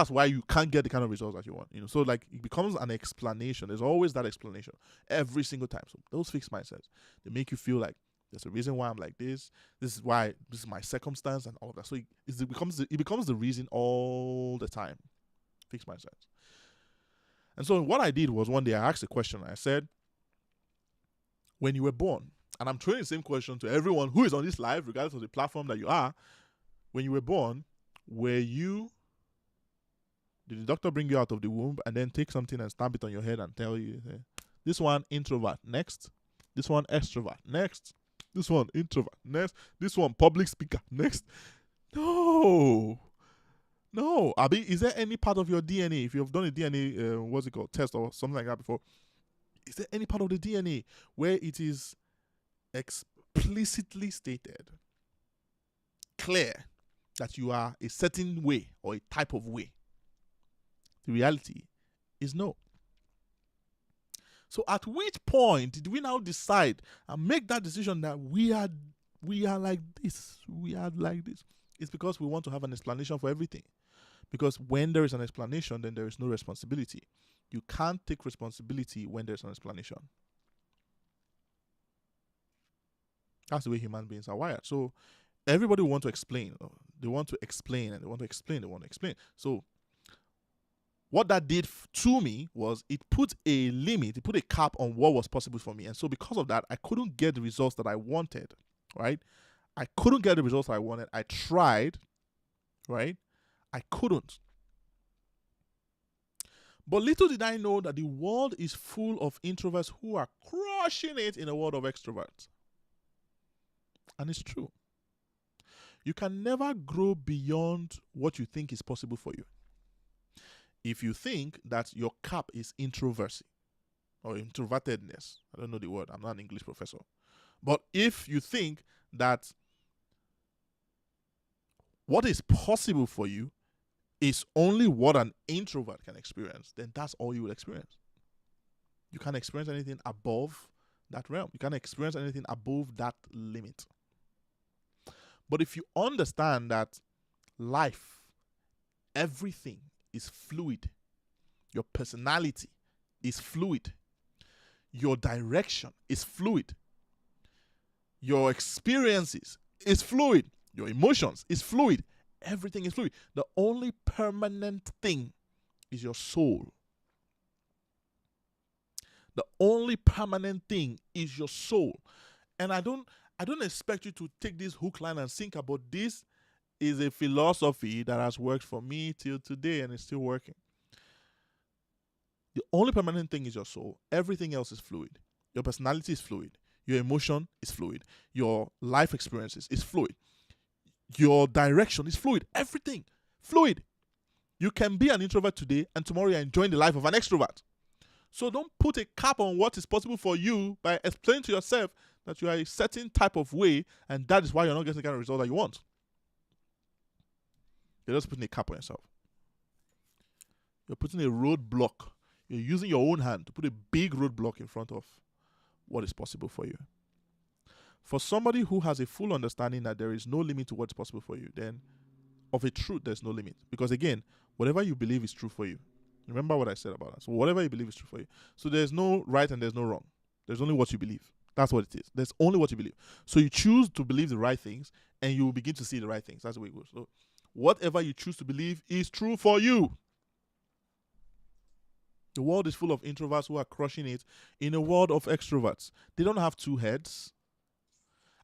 why you can't get the kind of results that you want. You know, so like it becomes an explanation. There's always that explanation every single time. So those fixed mindsets, they make you feel like there's a reason why I'm like this. This is my circumstance and all of that. So it becomes the reason all the time. Fixed mindsets. And so what I did was one day I asked a question. I said, when you were born, and I'm throwing the same question to everyone who is on this live, regardless of the platform that you are, when you were born, were you Did the doctor bring you out of the womb and then take something and stamp it on your head and tell you, this one introvert, next. This one extrovert, next. This one introvert, next. This one public speaker, next. No. No. Abi, is there any part of your DNA, if you've done a DNA, what's it called, test or something like that before, is there any part of the DNA where it is explicitly stated, clear, that you are a certain way or a type of way? The reality is no. So at which point did we now decide and make that decision that we are like this, we are like this? It's because we want to have an explanation for everything. Because when there is an explanation, then there is no responsibility. You can't take responsibility when there's an explanation. That's the way human beings are wired. So everybody want to explain. They want to explain and they want to explain. They want to explain. So what that did to me was it put a limit, it put a cap on what was possible for me. And so because of that, I couldn't get the results that I wanted, right? I couldn't get the results I wanted. I tried, right? I couldn't. But little did I know that the world is full of introverts who are crushing it in a world of extroverts. And it's true. You can never grow beyond what you think is possible for you. If you think that your cap is introversy or introvertedness, I don't know the word, I'm not an English professor. But if you think that what is possible for you is only what an introvert can experience, then that's all you will experience. You can't experience anything above that realm. You can't experience anything above that limit. But if you understand that life, everything is fluid, your personality is fluid, your direction is fluid, your experiences is fluid, your emotions is fluid, everything is fluid. The only permanent thing is your soul. The only permanent thing is your soul. And I don't expect you to take this hook, line, and sinker, but this is a philosophy that has worked for me till today and it's still working. The only permanent thing is your soul. Everything else is fluid. Your personality is fluid. Your emotion is fluid. Your life experiences is fluid. Your direction is fluid. Everything fluid. You can be an introvert today and tomorrow you're enjoying the life of an extrovert. So don't put a cap on what is possible for you by explaining to yourself that you are a certain type of way and that is why you're not getting the kind of result that you want. You're just putting a cap on yourself. You're putting a roadblock. You're using your own hand to put a big roadblock in front of what is possible for you. For somebody who has a full understanding that there is no limit to what's possible for you, then of a truth, there's no limit. Because again, whatever you believe is true for you. Remember what I said about that. So whatever you believe is true for you. So there's no right and there's no wrong. There's only what you believe. That's what it is. There's only what you believe. So you choose to believe the right things and you will begin to see the right things. That's the way it goes. So whatever you choose to believe is true for you. The world is full of introverts who are crushing it in a world of extroverts. They don't have two heads.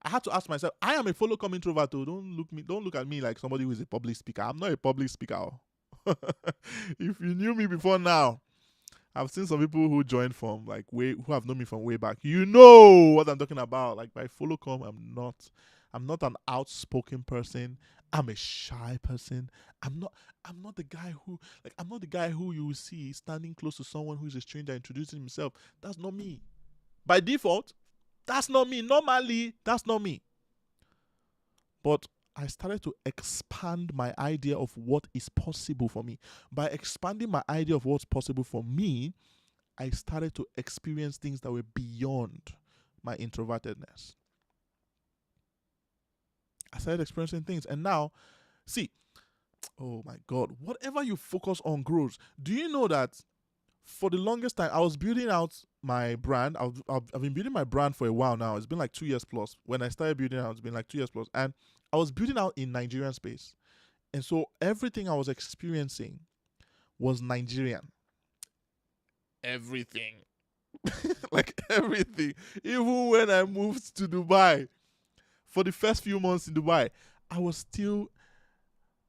I had to ask myself, I am a follow-come introvert. Don't look at me like somebody who is a public speaker. I'm not a public speaker. If you knew me before now, I've seen some people who joined from who have known me from way back. You know what I'm talking about. Like by follow-come, I'm not an outspoken person. I'm a shy person. I'm not the guy who you will see standing close to someone who is a stranger introducing himself. That's not me. By default, that's not me. Normally, that's not me. But I started to expand my idea of what is possible for me. By expanding my idea of what's possible for me, I started to experience things that were beyond my introvertedness. I started experiencing things. And now, see, oh my God, whatever you focus on grows. Do you know that for the longest time, I was building out my brand. I've been building my brand for a while now. It's been like 2 years plus. When I started building out, it's been like 2 years plus. And I was building out in Nigerian space. And so everything I was experiencing was Nigerian. Everything. Like everything. Even when I moved to Dubai, for the first few months in Dubai, I was still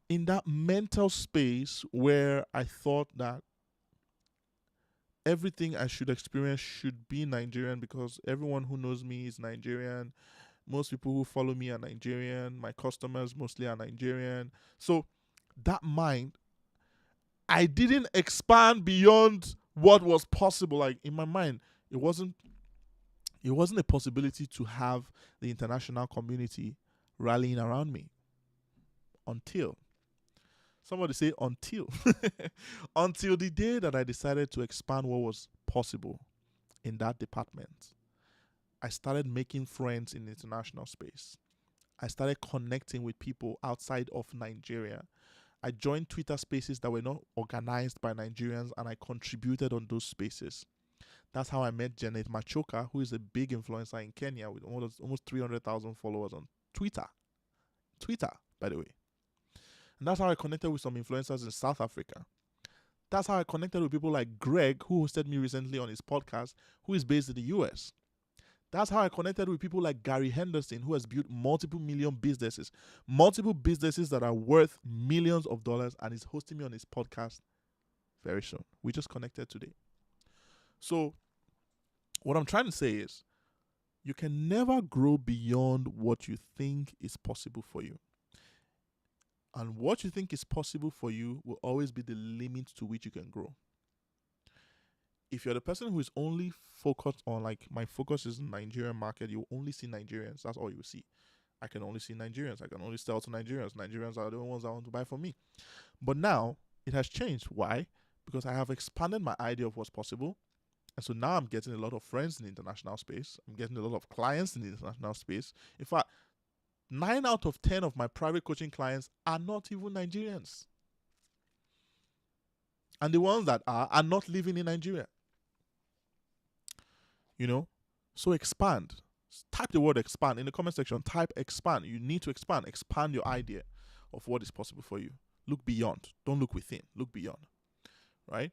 in that mental space where I thought that everything I should experience should be Nigerian because everyone who knows me is Nigerian. Most people who follow me are Nigerian. My customers mostly are Nigerian. So that mind, I didn't expand beyond what was possible. Like in my mind, it wasn't a possibility to have the international community rallying around me until somebody say until until the day that I decided to expand what was possible in that department. I started making friends in the international space. I started connecting with people outside of Nigeria. I joined Twitter spaces that were not organized by Nigerians and I contributed on those spaces. That's how I met Janet Machoka, who is a big influencer in Kenya with almost 300,000 followers on Twitter. Twitter, by the way. And that's how I connected with some influencers in South Africa. That's how I connected with people like Greg, who hosted me recently on his podcast, who is based in the US. That's how I connected with people like Gary Henderson, who has built multiple businesses that are worth millions of dollars and is hosting me on his podcast very soon. We just connected today. So, what I'm trying to say is, you can never grow beyond what you think is possible for you. And what you think is possible for you will always be the limit to which you can grow. If you're the person who is only focused on, like, my focus is in Nigerian market, you only see Nigerians. That's all you will see. I can only see Nigerians. I can only sell to Nigerians. Nigerians are the only ones that want to buy from me. But now it has changed. Why? Because I have expanded my idea of what's possible. And so now I'm getting a lot of friends in the international space. I'm getting a lot of clients in the international space. In fact, 9 out of 10 of my private coaching clients are not even Nigerians. And the ones that are not living in Nigeria. So expand. Type the word expand in the comment section. Type expand. You need to expand. Expand your idea of what is possible for you. Look beyond. Don't look within. Look beyond. Right?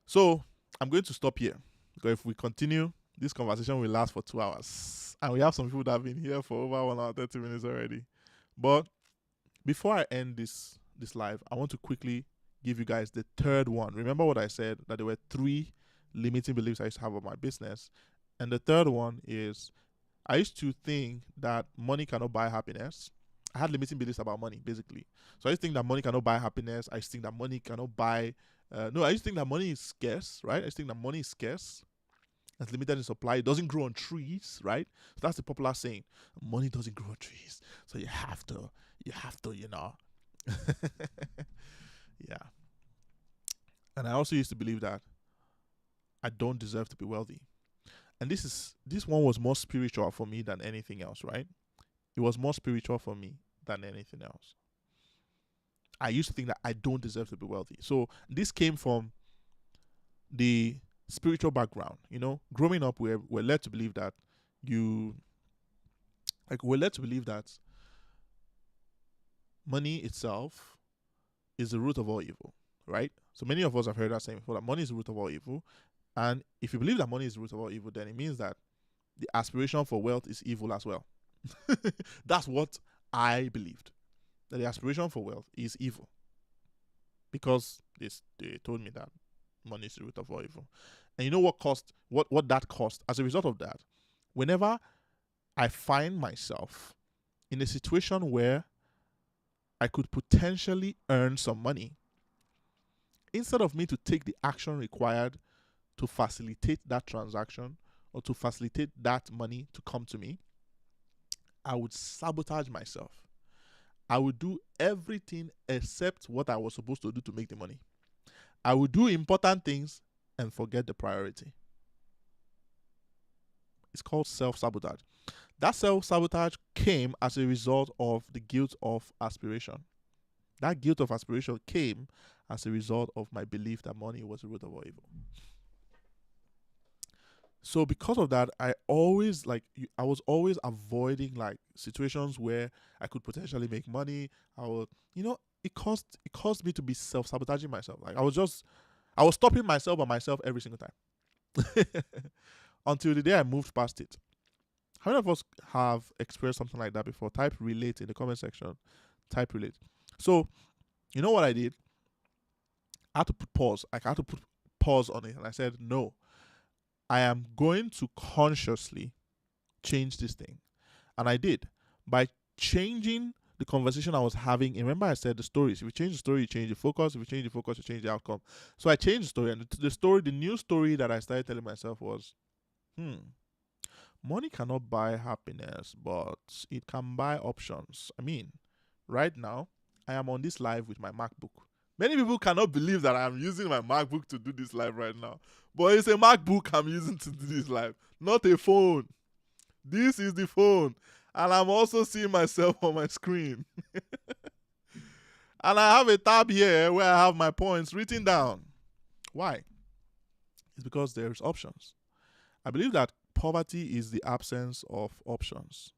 So I'm going to stop here because if we continue, this conversation will last for 2 hours. And we have some people that have been here for over 1 hour, 30 minutes already. But before I end this live, I want to quickly give you guys the third one. Remember what I said, that there were 3 limiting beliefs I used to have about my business. And the third one is, I used to think that money cannot buy happiness. I had limiting beliefs about money, basically. So I used to think that money cannot buy happiness. I used to think that money cannot buy... I used to think that money is scarce, right? I used to think that money is scarce. It's limited in supply. It doesn't grow on trees, right? So that's the popular saying. Money doesn't grow on trees. So you have to, Yeah. And I also used to believe that I don't deserve to be wealthy. And this one was more spiritual for me than anything else, right? It was more spiritual for me than anything else. I used to think that I don't deserve to be wealthy. So this came from the spiritual background. Growing up, we're led to believe that money itself is the root of all evil, right? So many of us have heard that saying before, that money is the root of all evil. And if you believe that money is the root of all evil, then it means that the aspiration for wealth is evil as well. That's what I believed. That the aspiration for wealth is evil. Because they told me that money is the root of all evil. And you know what that cost? As a result of that, whenever I find myself in a situation where I could potentially earn some money, instead of me to take the action required to facilitate that transaction or to facilitate that money to come to me, I would sabotage myself. I would do everything except what I was supposed to do to make the money. I would do important things and forget the priority. It's called self-sabotage. That self-sabotage came as a result of the guilt of aspiration. That guilt of aspiration came as a result of my belief that money was the root of all evil. So because of that, I was always avoiding situations where I could potentially make money. It caused me to be self-sabotaging myself. I was stopping myself by myself every single time. Until the day I moved past it. How many of us have experienced something like that before? Type relate in the comment section. Type relate. So, you know what I did? I had to put pause. Like, I had to put pause on it. And I said, no, I am going to consciously change this thing. And I did. By changing the conversation I was having. Remember I said the stories. If you change the story, you change the focus. If you change the focus, you change the outcome. So I changed the story. And the new story that I started telling myself was, money cannot buy happiness, but it can buy options. I mean, right now, I am on this live with my MacBook. Many people cannot believe that I'm using my MacBook to do this live right now. But it's a MacBook I'm using to do this live, not a phone. This is the phone. And I'm also seeing myself on my screen. And I have a tab here where I have my points written down. Why? It's because there's options. I believe that poverty is the absence of options.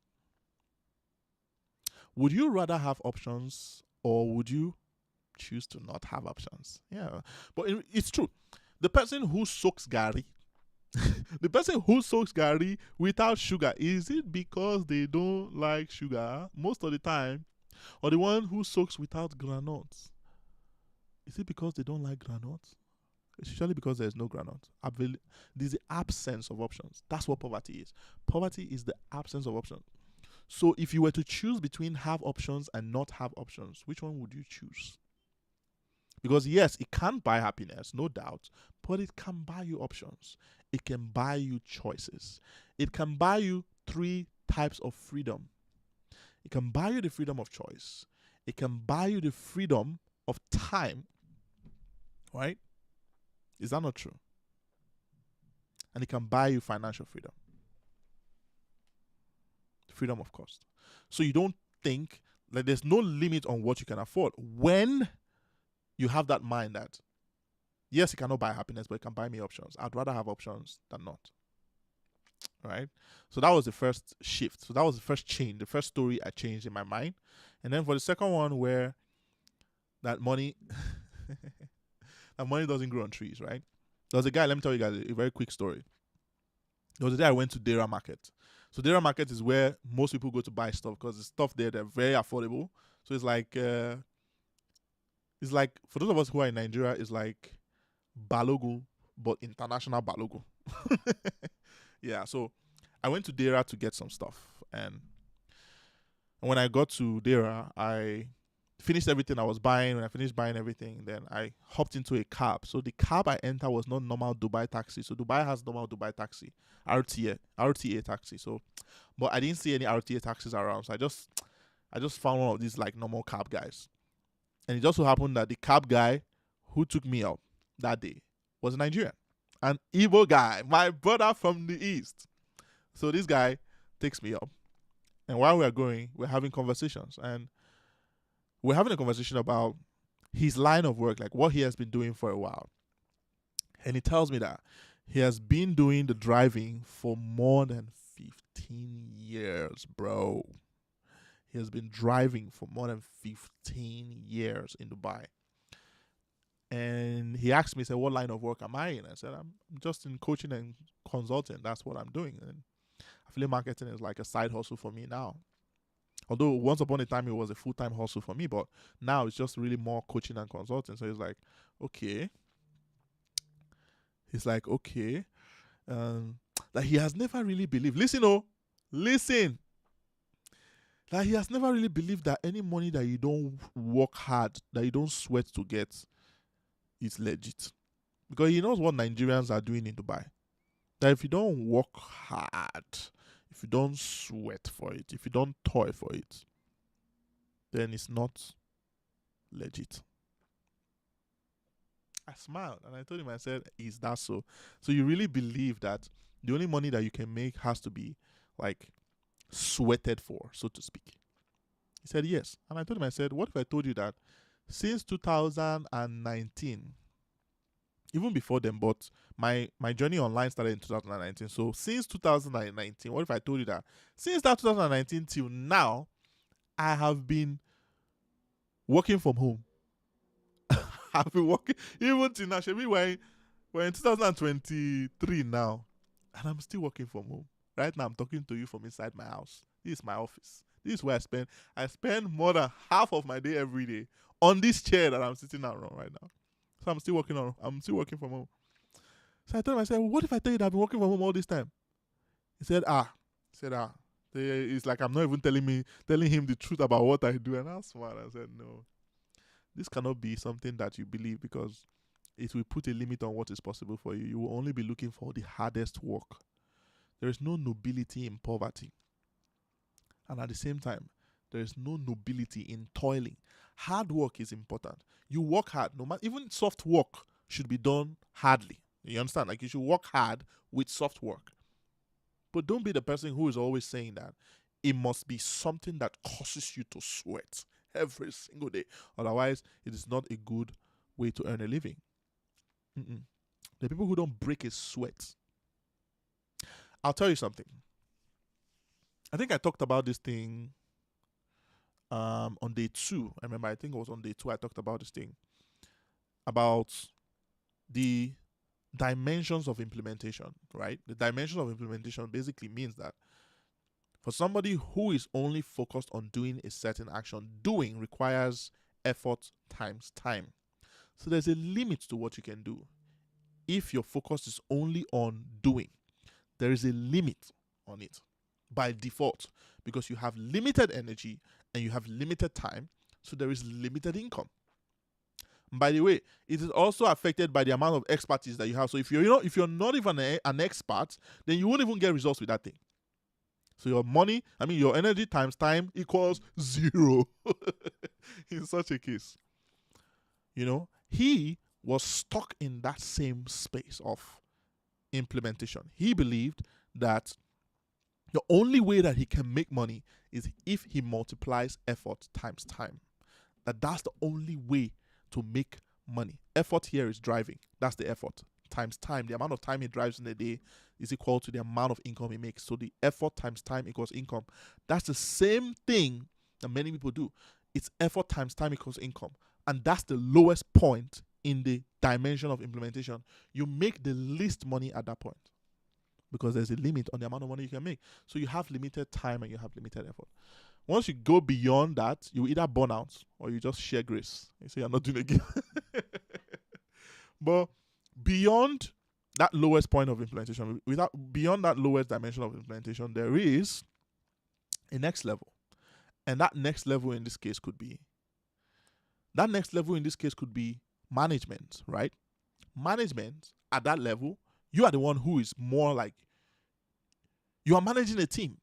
Would you rather have options, or would you choose to not have options? Yeah, but it's true. The person who soaks gari, the person who soaks gari without sugar, is it because they don't like sugar most of the time? Or the one who soaks without granules, is it because they don't like granules? It's usually because there's no granite. There's the absence of options. That's what poverty is. Poverty is the absence of options. So if you were to choose between have options and not have options, which one would you choose? Because yes, it can buy happiness, no doubt, but it can buy you options. It can buy you choices. It can buy you 3 types of freedom. It can buy you the freedom of choice. It can buy you the freedom of time. Right? Is that not true? And it can buy you financial freedom. Freedom of cost. So you don't think that there's no limit on what you can afford when you have that mind that, yes, it cannot buy happiness, but it can buy me options. I'd rather have options than not. Right? So that was the first shift. So that was the first change, the first story I changed in my mind. And then for the second one, where that money that money doesn't grow on trees, right? There was a guy, let me tell you guys a very quick story. There was a day I went to Dera Market. So Dera Market is where most people go to buy stuff, because the stuff there, they're very affordable. So it's like for those of us who are in Nigeria, it's like Balogun, but international Balogun. Yeah, so I went to Dera to get some stuff, and when I got to Dera, I finished everything I was buying. When I finished buying everything, then I hopped into a cab. So the cab I entered was not normal Dubai taxi. So Dubai has normal Dubai taxi, RTA taxi. So, but I didn't see any RTA taxis around. So I just found one of these like normal cab guys, and it just so happened that the cab guy who took me up that day was a Nigerian, an Igbo guy, my brother from the East. So this guy takes me up, and while we are going, we're having conversations, and we're having a conversation about his line of work, like what he has been doing for a while. And he tells me that he has been doing the driving for more than 15 years, bro. He has been driving for more than 15 years in Dubai. And he asked me, he said, what line of work am I in? I said, I'm just in coaching and consulting. That's what I'm doing. And affiliate marketing is like a side hustle for me now. Although once upon a time it was a full-time hustle for me, but now it's just really more coaching and consulting. So he's like, okay. That he has never really believed. Listen. That he has never really believed that any money that you don't work hard, that you don't sweat to get, is legit. Because he knows what Nigerians are doing in Dubai. That if you don't work hard, if you don't sweat for it, if you don't toil for it, then it's not legit. I smiled and I told him, I said, is that so? So you really believe that the only money that you can make has to be like sweated for, so to speak? He said, yes. And I told him, I said, what if I told you that since 2019, even before then, but my journey online started in 2019. So since 2019, what if I told you that since that 2019 till now, I have been working from home? I've been working even till now. We're in 2023 now, and I'm still working from home. Right now, I'm talking to you from inside my house. This is my office. This is where I spend more than half of my day every day on this chair that I'm sitting down on right now. So I'm still working from home. So I told him, I said, well, what if I tell you that I've been working from home all this time? He said, It's like I'm not even telling him the truth about what I do. And I was smart. I said, no, this cannot be something that you believe, because it will put a limit on what is possible for you. You will only be looking for the hardest work. There is no nobility in poverty. And at the same time, there is no nobility in toiling. Hard work is important. You work hard, no matter, even soft work should be done hardly. You understand? Like, you should work hard with soft work. But don't be the person who is always saying that it must be something that causes you to sweat every single day. Otherwise, it is not a good way to earn a living. The people who don't break a sweat. I'll tell you something. I think I talked about this thing on day 2. I remember, I think it was on day 2 I talked about this thing. About the dimensions of implementation, right? The dimension of implementation basically means that for somebody who is only focused on doing a certain action, doing requires effort times time. So there's a limit to what you can do. If your focus is only on doing, there is a limit on it by default, because you have limited energy and you have limited time, so there is limited income. By the way, it is also affected by the amount of expertise that you have. So if you're not even an expert, then you won't even get results with that thing. So your energy times time equals 0 in such a case. He was stuck in that same space of implementation. He believed that the only way that he can make money is if he multiplies effort times time. That's the only way to make money. Effort here is driving. That's the effort times time. The amount of time he drives in a day is equal to the amount of income he makes. So the effort times time equals income. That's the same thing that many people do. It's effort times time equals income. And that's the lowest point in the dimension of implementation. You make the least money at that point, because there's a limit on the amount of money you can make. So you have limited time and you have limited effort. Once you go beyond that, you either burn out or you just share grace. You say you're not doing it again. But beyond that lowest point of implementation, beyond that lowest dimension of implementation, there is a next level. And that next level in this case could be management, right? Management at that level, you are the one who is more like, you are managing a team.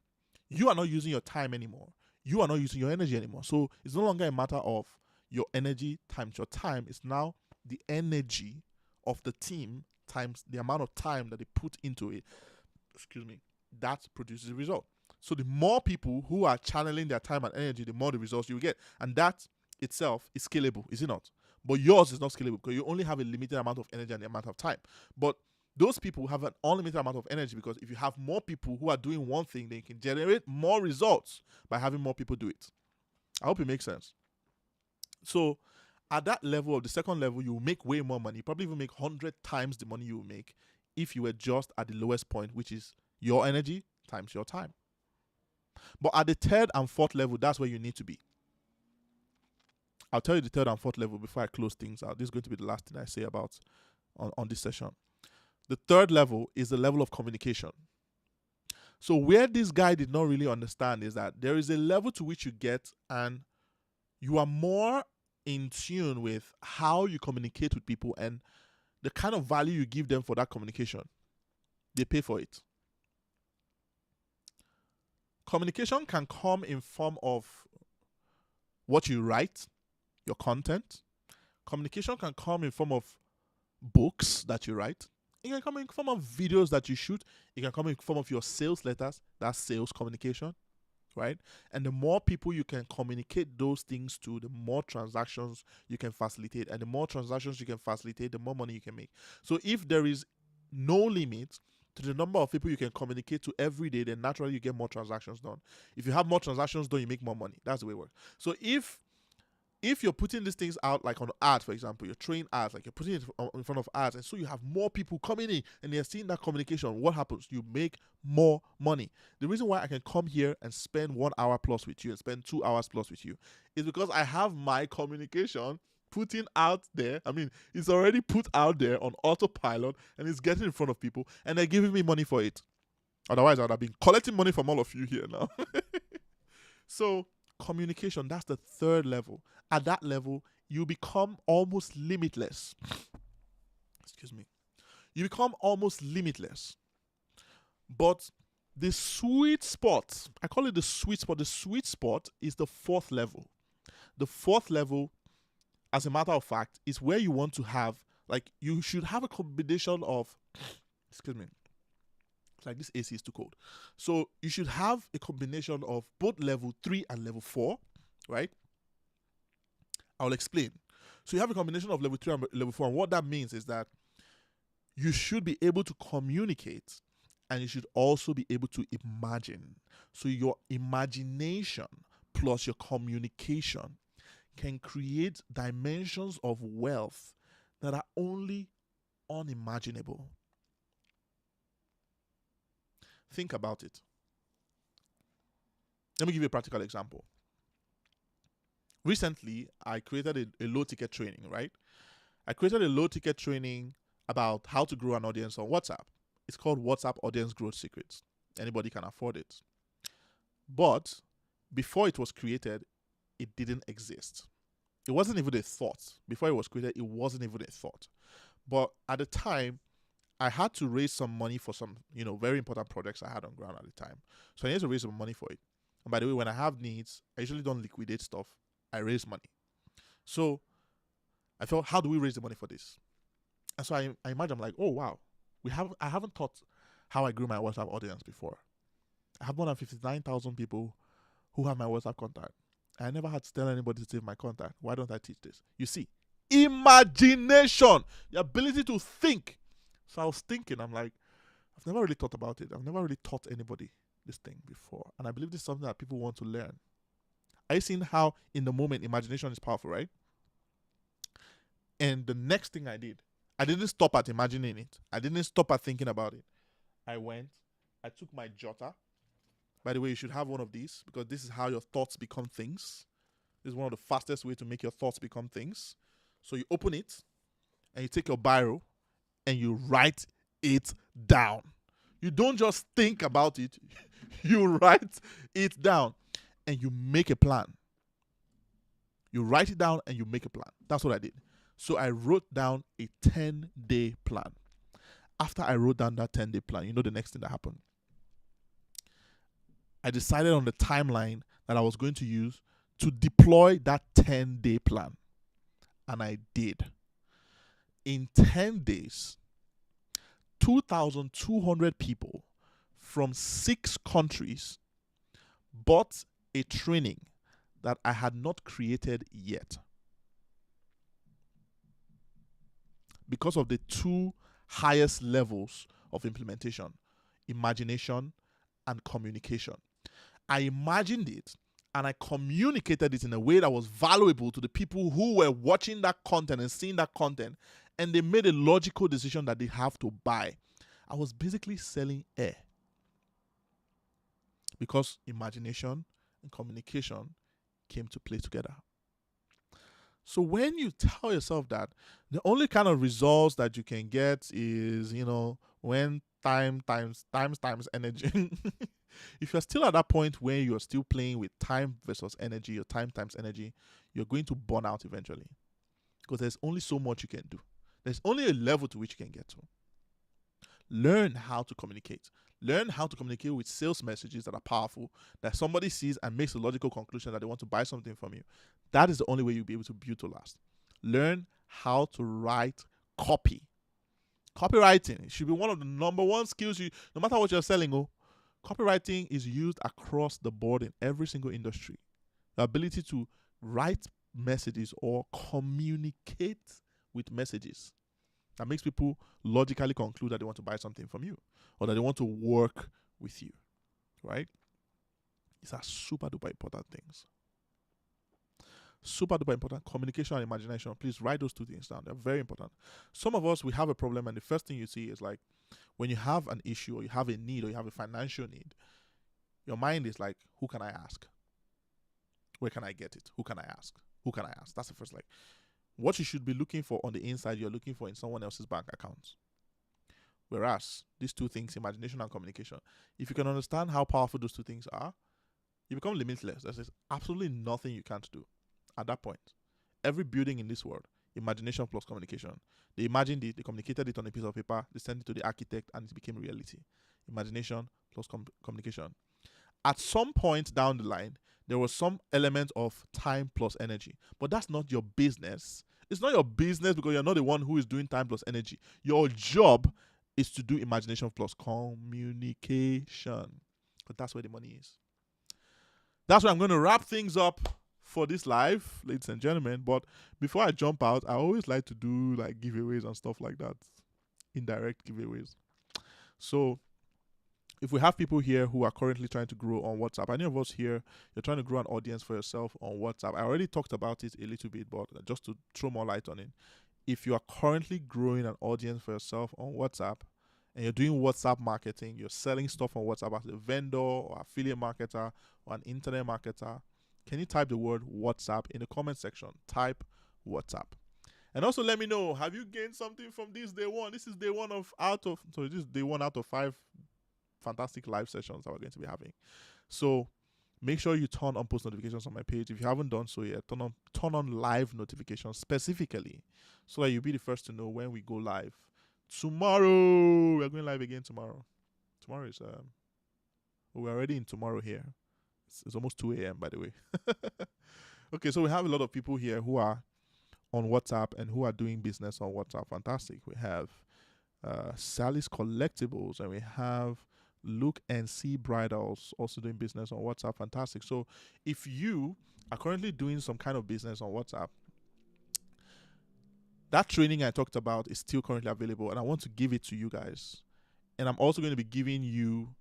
You are not using your time anymore. You are not using your energy anymore. So it's no longer a matter of your energy times your time. It's now the energy of the team times the amount of time that they put into it. That produces a result. So the more people who are channeling their time and energy, the more the results you get. And that itself is scalable, is it not? But yours is not scalable, because you only have a limited amount of energy and the amount of time. But those people have an unlimited amount of energy, because if you have more people who are doing one thing, then you can generate more results by having more people do it. I hope it makes sense. So at that level, of the second level, you will make way more money. You probably even make 100 times the money you will make if you were just at the lowest point, which is your energy times your time. But at the third and fourth level, that's where you need to be. I'll tell you the third and fourth level before I close things out. This is going to be the last thing I say about on this session. The third level is the level of communication. So where this guy did not really understand is that there is a level to which you get, and you are more in tune with how you communicate with people and the kind of value you give them for that communication. They pay for it. Communication can come in form of what you write, your content. Communication can come in form of books that you write. It can come in form of videos that you shoot. It can come in form of your sales letters. That's sales communication, right? And the more people you can communicate those things to, the more transactions you can facilitate. And the more transactions you can facilitate, the more money you can make. So if there is no limit to the number of people you can communicate to every day, then naturally you get more transactions done. If you have more transactions done, you make more money. That's the way it works. So if if you're putting these things out, like on ads, for example, you're throwing ads, like you're putting it in front of ads, and so you have more people coming in and they're seeing that communication, what happens? You make more money. The reason why I can come here and spend 1 hour plus with you and spend 2 hours plus with you is because I have my communication putting out there. I mean, it's already put out there on autopilot and it's getting in front of people and they're giving me money for it. Otherwise, I would have been collecting money from all of you here now. So, communication, that's the third level. At that level, you become almost limitless. Excuse me. You become almost limitless. But the sweet spot, I call it the sweet spot is the fourth level. The fourth level, as a matter of fact, is where you want to have, like, you should have a combination of, excuse me, like this AC is too cold. So you should have a combination of both level 3 and level 4, right? I'll explain. So you have a combination of level 3 and level 4, and what that means is that you should be able to communicate and you should also be able to imagine. So your imagination plus your communication can create dimensions of wealth that are only unimaginable. Think about it. Let me give you a practical example. Recently, I created a low ticket training, right? I created a low ticket training about how to grow an audience on WhatsApp. It's called WhatsApp Audience Growth Secrets. Anybody can afford it. But before it was created, it didn't exist. It wasn't even a thought. Before it was created, it wasn't even a thought. But at the time, I had to raise some money for some, very important projects I had on ground at the time. So I needed to raise some money for it. And by the way, when I have needs, I usually don't liquidate stuff. I raise money. So I thought, how do we raise the money for this? And so I imagine, I'm like, oh, wow. I haven't thought how I grew my WhatsApp audience before. I have more than 59,000 people who have my WhatsApp contact. I never had to tell anybody to save my contact. Why don't I teach this? You see, imagination, the ability to think. So I was thinking, I'm like, I've never really thought about it. I've never really taught anybody this thing before. And I believe this is something that people want to learn. Are you seeing how in the moment imagination is powerful, right? And the next thing I didn't stop at imagining it. I didn't stop at thinking about it. I took my jotter. By the way, you should have one of these because this is how your thoughts become things. This is one of the fastest ways to make your thoughts become things. So you open it and you take your biro and you write it down. You don't just think about it. You write it down and you make a plan. You write it down and you make a plan. That's what I did. So I wrote down a 10-day plan. After I wrote down that 10-day plan, you know the next thing that happened? I decided on the timeline that I was going to use to deploy that 10-day plan. And I did. In 10 days, 2,200 people from 6 countries bought a training that I had not created yet. Because of the 2 highest levels of implementation, imagination and communication. I imagined it and I communicated it in a way that was valuable to the people who were watching that content and seeing that content, and they made a logical decision that they have to buy. I was basically selling air because imagination and communication came to play together. So when you tell yourself that the only kind of results that you can get is, when time times energy. If you're still at that point where you're still playing with time versus energy or time times energy, you're going to burn out eventually. Because there's only so much you can do. There's only a level to which you can get to. Learn how to communicate. Learn how to communicate with sales messages that are powerful, that somebody sees and makes a logical conclusion that they want to buy something from you. That is the only way you'll be able to build to last. Learn how to write copy. Copywriting should be one of the number one skills no matter what you're selling. Copywriting is used across the board in every single industry. The ability to write messages or communicate with messages that makes people logically conclude that they want to buy something from you or that they want to work with you, right? These are super duper important things. Super duper important. Communication and imagination. Please write those two things down. They're very important. Some of us, we have a problem, and the first thing you see is like when you have an issue or you have a need or you have a financial need, your mind is like, who can I ask? Where can I get it? Who can I ask? Who can I ask? That's the first, like, what you should be looking for on the inside, you're looking for in someone else's bank account. Whereas these two things, imagination and communication, if you can understand how powerful those two things are, you become limitless. There's absolutely nothing you can't do at that point. Every building in this world, imagination plus communication. They imagined it, they communicated it on a piece of paper, they sent it to the architect, and it became reality. Imagination plus communication. At some point down the line, there was some element of time plus energy, but that's not your business. It's not your business because you're not the one who is doing time plus energy. Your job is to do imagination plus communication, because that's where the money is. That's where I'm going to wrap things up for this live, ladies and gentlemen. But before I jump out, I always like to do like giveaways and stuff like that, indirect giveaways. So if we have people here who are currently trying to grow on WhatsApp, any of us here, you're trying to grow an audience for yourself on WhatsApp. I already talked about it a little bit, but just to throw more light on it, if you are currently growing an audience for yourself on WhatsApp and you're doing WhatsApp marketing, you're selling stuff on WhatsApp as a vendor or affiliate marketer or an internet marketer, can you type the word WhatsApp in the comment section? Type WhatsApp. And also let me know, have you gained something from this day one? This is day one this is day one out of 5 fantastic live sessions that we're going to be having. So make sure you turn on post notifications on my page. If you haven't done so yet, turn on live notifications specifically so that you'll be the first to know when we go live. Tomorrow, we're going live again tomorrow. Tomorrow is, we're already in tomorrow here. It's almost 2 a.m. by the way. Okay, so we have a lot of people here who are on WhatsApp and who are doing business on WhatsApp. Fantastic. We have Sally's Collectibles, and we have Look and See Bridals also doing business on WhatsApp. Fantastic. So if you are currently doing some kind of business on WhatsApp, that training I talked about is still currently available, and I want to give it to you guys. And I'm also going to be giving you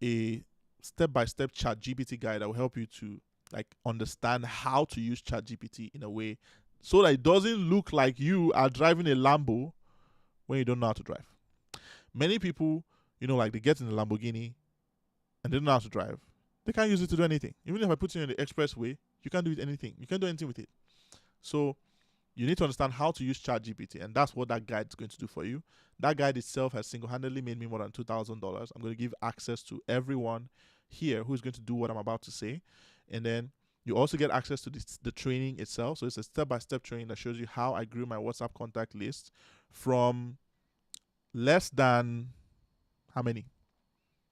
a step-by-step ChatGPT guide that will help you to like understand how to use ChatGPT in a way so that it doesn't look like you are driving a Lambo when you don't know how to drive. Many people, like they get in a Lamborghini and they don't know how to drive. They can't use it to do anything. Even if I put you in the expressway, you can't do it anything. You can't do anything with it. So you need to understand how to use ChatGPT, and that's what that guide is going to do for you. That guide itself has single-handedly made me more than $2,000. I'm going to give access to everyone here who's going to do what I'm about to say. And then you also get access to the training itself. So it's a step-by-step training that shows you how I grew my WhatsApp contact list from less than, how many?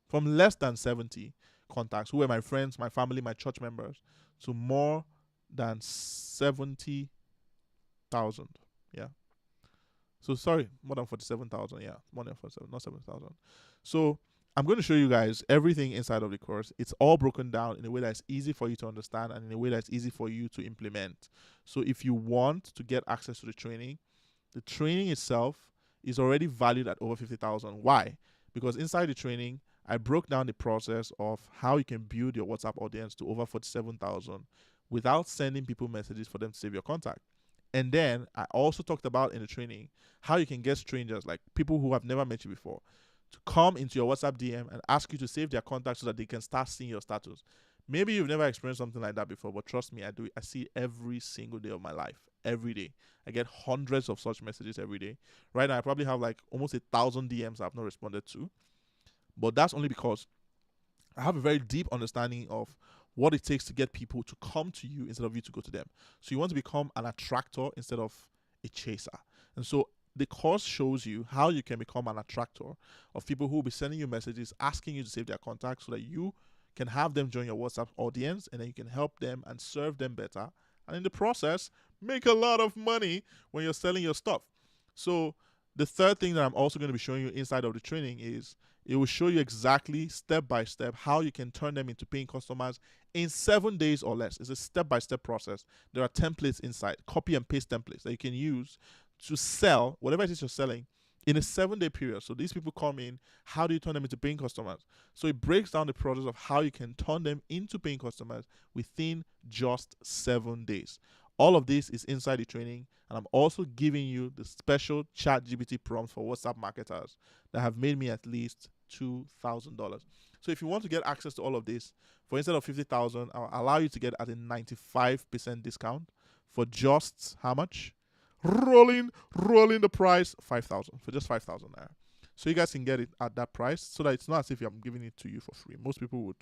From less than 70 contacts, who were my friends, my family, my church members, to more than 70,000. Yeah. So sorry, more than 47,000. Yeah, more than 47, not 7,000. So I'm going to show you guys everything inside of the course. It's all broken down in a way that's easy for you to understand and in a way that's easy for you to implement. So if you want to get access to the training itself is already valued at over 50,000. Why? Because inside the training, I broke down the process of how you can build your WhatsApp audience to over 47,000 without sending people messages for them to save your contact. And then I also talked about in the training how you can get strangers, like people who have never met you before, to come into your WhatsApp DM and ask you to save their contact so that they can start seeing your status. Maybe you've never experienced something like that before, but trust me, I do it. I see it every single day of my life. Every day. I get hundreds of such messages every day. Right now, I probably have like almost 1,000 DMs I've not responded to. But that's only because I have a very deep understanding of what it takes to get people to come to you instead of you to go to them. So you want to become an attractor instead of a chaser. And so the course shows you how you can become an attractor of people who will be sending you messages, asking you to save their contacts so that you can have them join your WhatsApp audience, and then you can help them and serve them better. And in the process, make a lot of money when you're selling your stuff. So the third thing that I'm also going to be showing you inside of the training is it will show you exactly step by step how you can turn them into paying customers in 7 days or less. It's a step-by-step process. There are templates inside, copy and paste templates that you can use to sell whatever it is you're selling in a 7-day period. So these people come in, how do you turn them into paying customers? So it breaks down the process of how you can turn them into paying customers within just 7 days. All of this is inside the training, and I'm also giving you the special ChatGPT prompts for WhatsApp marketers that have made me at least $2,000. So if you want to get access to all of this, for instead of 50,000, I'll allow you to get at a 95% discount for just how much? Rolling the price, 5,000, for just 5,000 naira. So you guys can get it at that price, so that it's not as if I'm giving it to you for free. Most people would.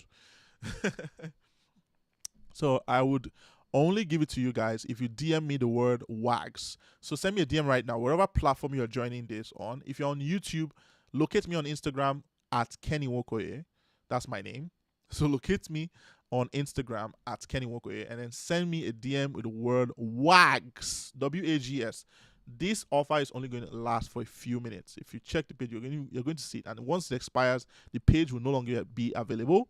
So I would only give it to you guys if you DM me the word WAGS. So send me a DM right now, wherever platform you're joining this on. If you're on YouTube, locate me on Instagram at Kenny Nwokoye. That's my name. So locate me on Instagram at Kenny Nwokoye, and then send me a DM with the word WAGS, WAGS. This offer is only going to last for a few minutes. If you check the page, you're going to see it, and once it expires, the page will no longer be available.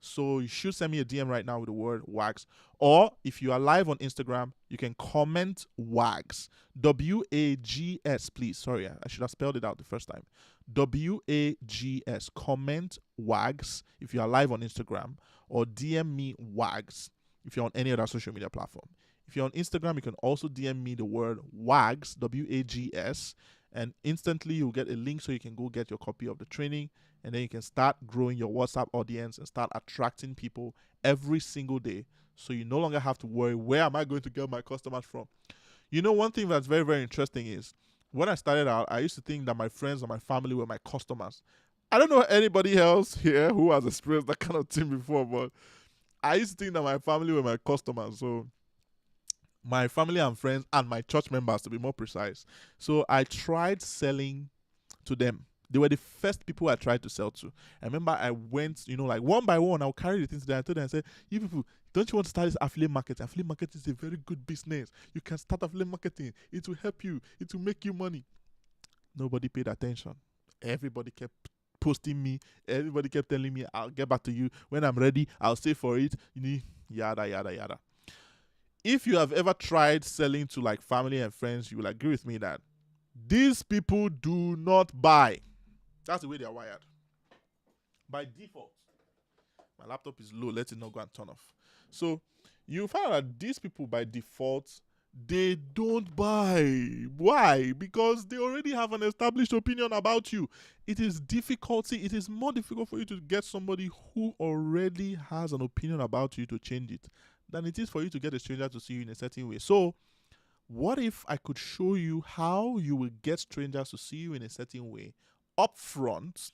So you should send me a DM right now with the word WAGS. Or if you are live on Instagram, you can comment WAGS. WAGS, please. Sorry, I should have spelled it out the first time. WAGS. Comment WAGS if you are live on Instagram, or DM me WAGS if you're on any other social media platform. If you're on Instagram, you can also DM me the word WAGS, WAGS, and instantly you'll get a link so you can go get your copy of the training, and then you can start growing your WhatsApp audience and start attracting people every single day, so you no longer have to worry, where am I going to get my customers from? You know, one thing that's very, very interesting is, when I started out, I used to think that my friends or my family were my customers. I don't know anybody else here who has experienced that kind of thing before, but I used to think that my family were my customers. So my family and friends and my church members, to be more precise. So I tried selling to them. They were the first people I tried to sell to. I remember I went, like one by one, I'll carry the things to them. I told them, I said, you people, don't you want to start this affiliate marketing? Affiliate marketing is a very good business. You can start affiliate marketing. It will help you. It will make you money. Nobody paid attention. Everybody kept posting me. Everybody kept telling me, I'll get back to you. When I'm ready, I'll stay for it. Yada, yada, yada. If you have ever tried selling to like family and friends, you will agree with me that these people do not buy. That's the way they are wired. By default. My laptop is low. Let it not go and turn off. So you find that these people by default, they don't buy. Why? Because they already have an established opinion about you. It is more difficult for you to get somebody who already has an opinion about you to change it than it is for you to get a stranger to see you in a certain way. So what if I could show you how you will get strangers to see you in a certain way up front,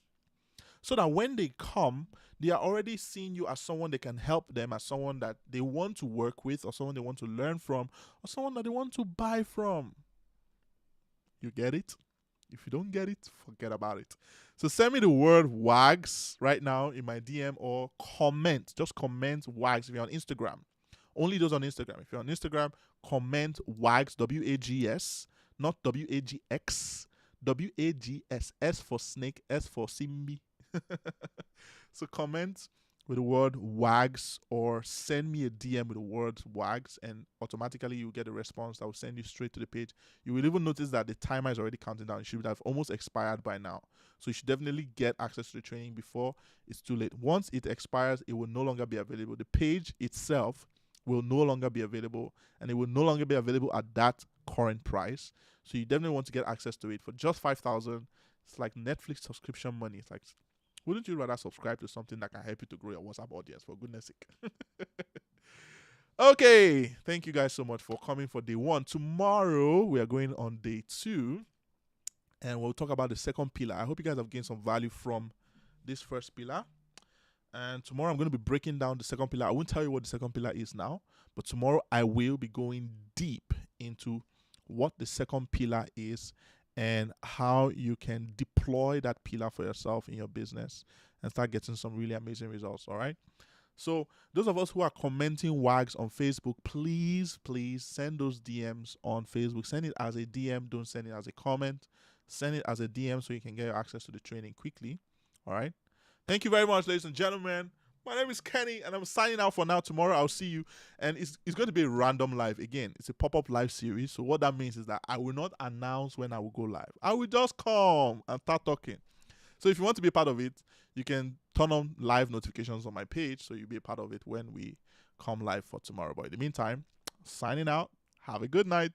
so that when they come, they are already seeing you as someone they can help them, as someone that they want to work with, or someone they want to learn from, or someone that they want to buy from. You get it? If you don't get it, forget about it. So send me the word WAGS right now in my DM, or comment. Just comment WAGS if you're on Instagram. Only those on Instagram. If you're on Instagram, comment WAGS, WAGS, not WAGX. WAGS, S for snake, S for Simbi. So comment with the word WAGS, or send me a DM with the word WAGS, and automatically you get a response that will send you straight to the page. You will even notice that the timer is already counting down. It should have almost expired by now. So you should definitely get access to the training before it's too late. Once it expires, it will no longer be available. The page itself will no longer be available, and it will no longer be available at that current price. So you definitely want to get access to it for just 5,000. It's like Netflix subscription money. It's like, wouldn't you rather subscribe to something that can help you to grow your WhatsApp audience, for goodness sake? Okay, thank you guys so much for coming for day one. Tomorrow we are going on day 2, and we'll talk about the second pillar. I hope you guys have gained some value from this first pillar. And tomorrow I'm going to be breaking down the second pillar. I won't tell you what the second pillar is now, but tomorrow I will be going deep into what the second pillar is and how you can deploy that pillar for yourself in your business and start getting some really amazing results. All right. So those of us who are commenting WAGS on Facebook, please send those DMs on Facebook. Send it as a DM. Don't send it as a comment. Send it as a DM so you can get access to the training quickly. All right. Thank you very much, ladies and gentlemen. My name is Kenny, and I'm signing out for now. Tomorrow I'll see you, and it's going to be a random live again. It's a pop-up live series. So what that means is that I will not announce when I will go live. I will just come and start talking. So if you want to be a part of it, you can turn on live notifications on my page, so you'll be a part of it when we come live for tomorrow. But in the meantime, signing out. Have a good night.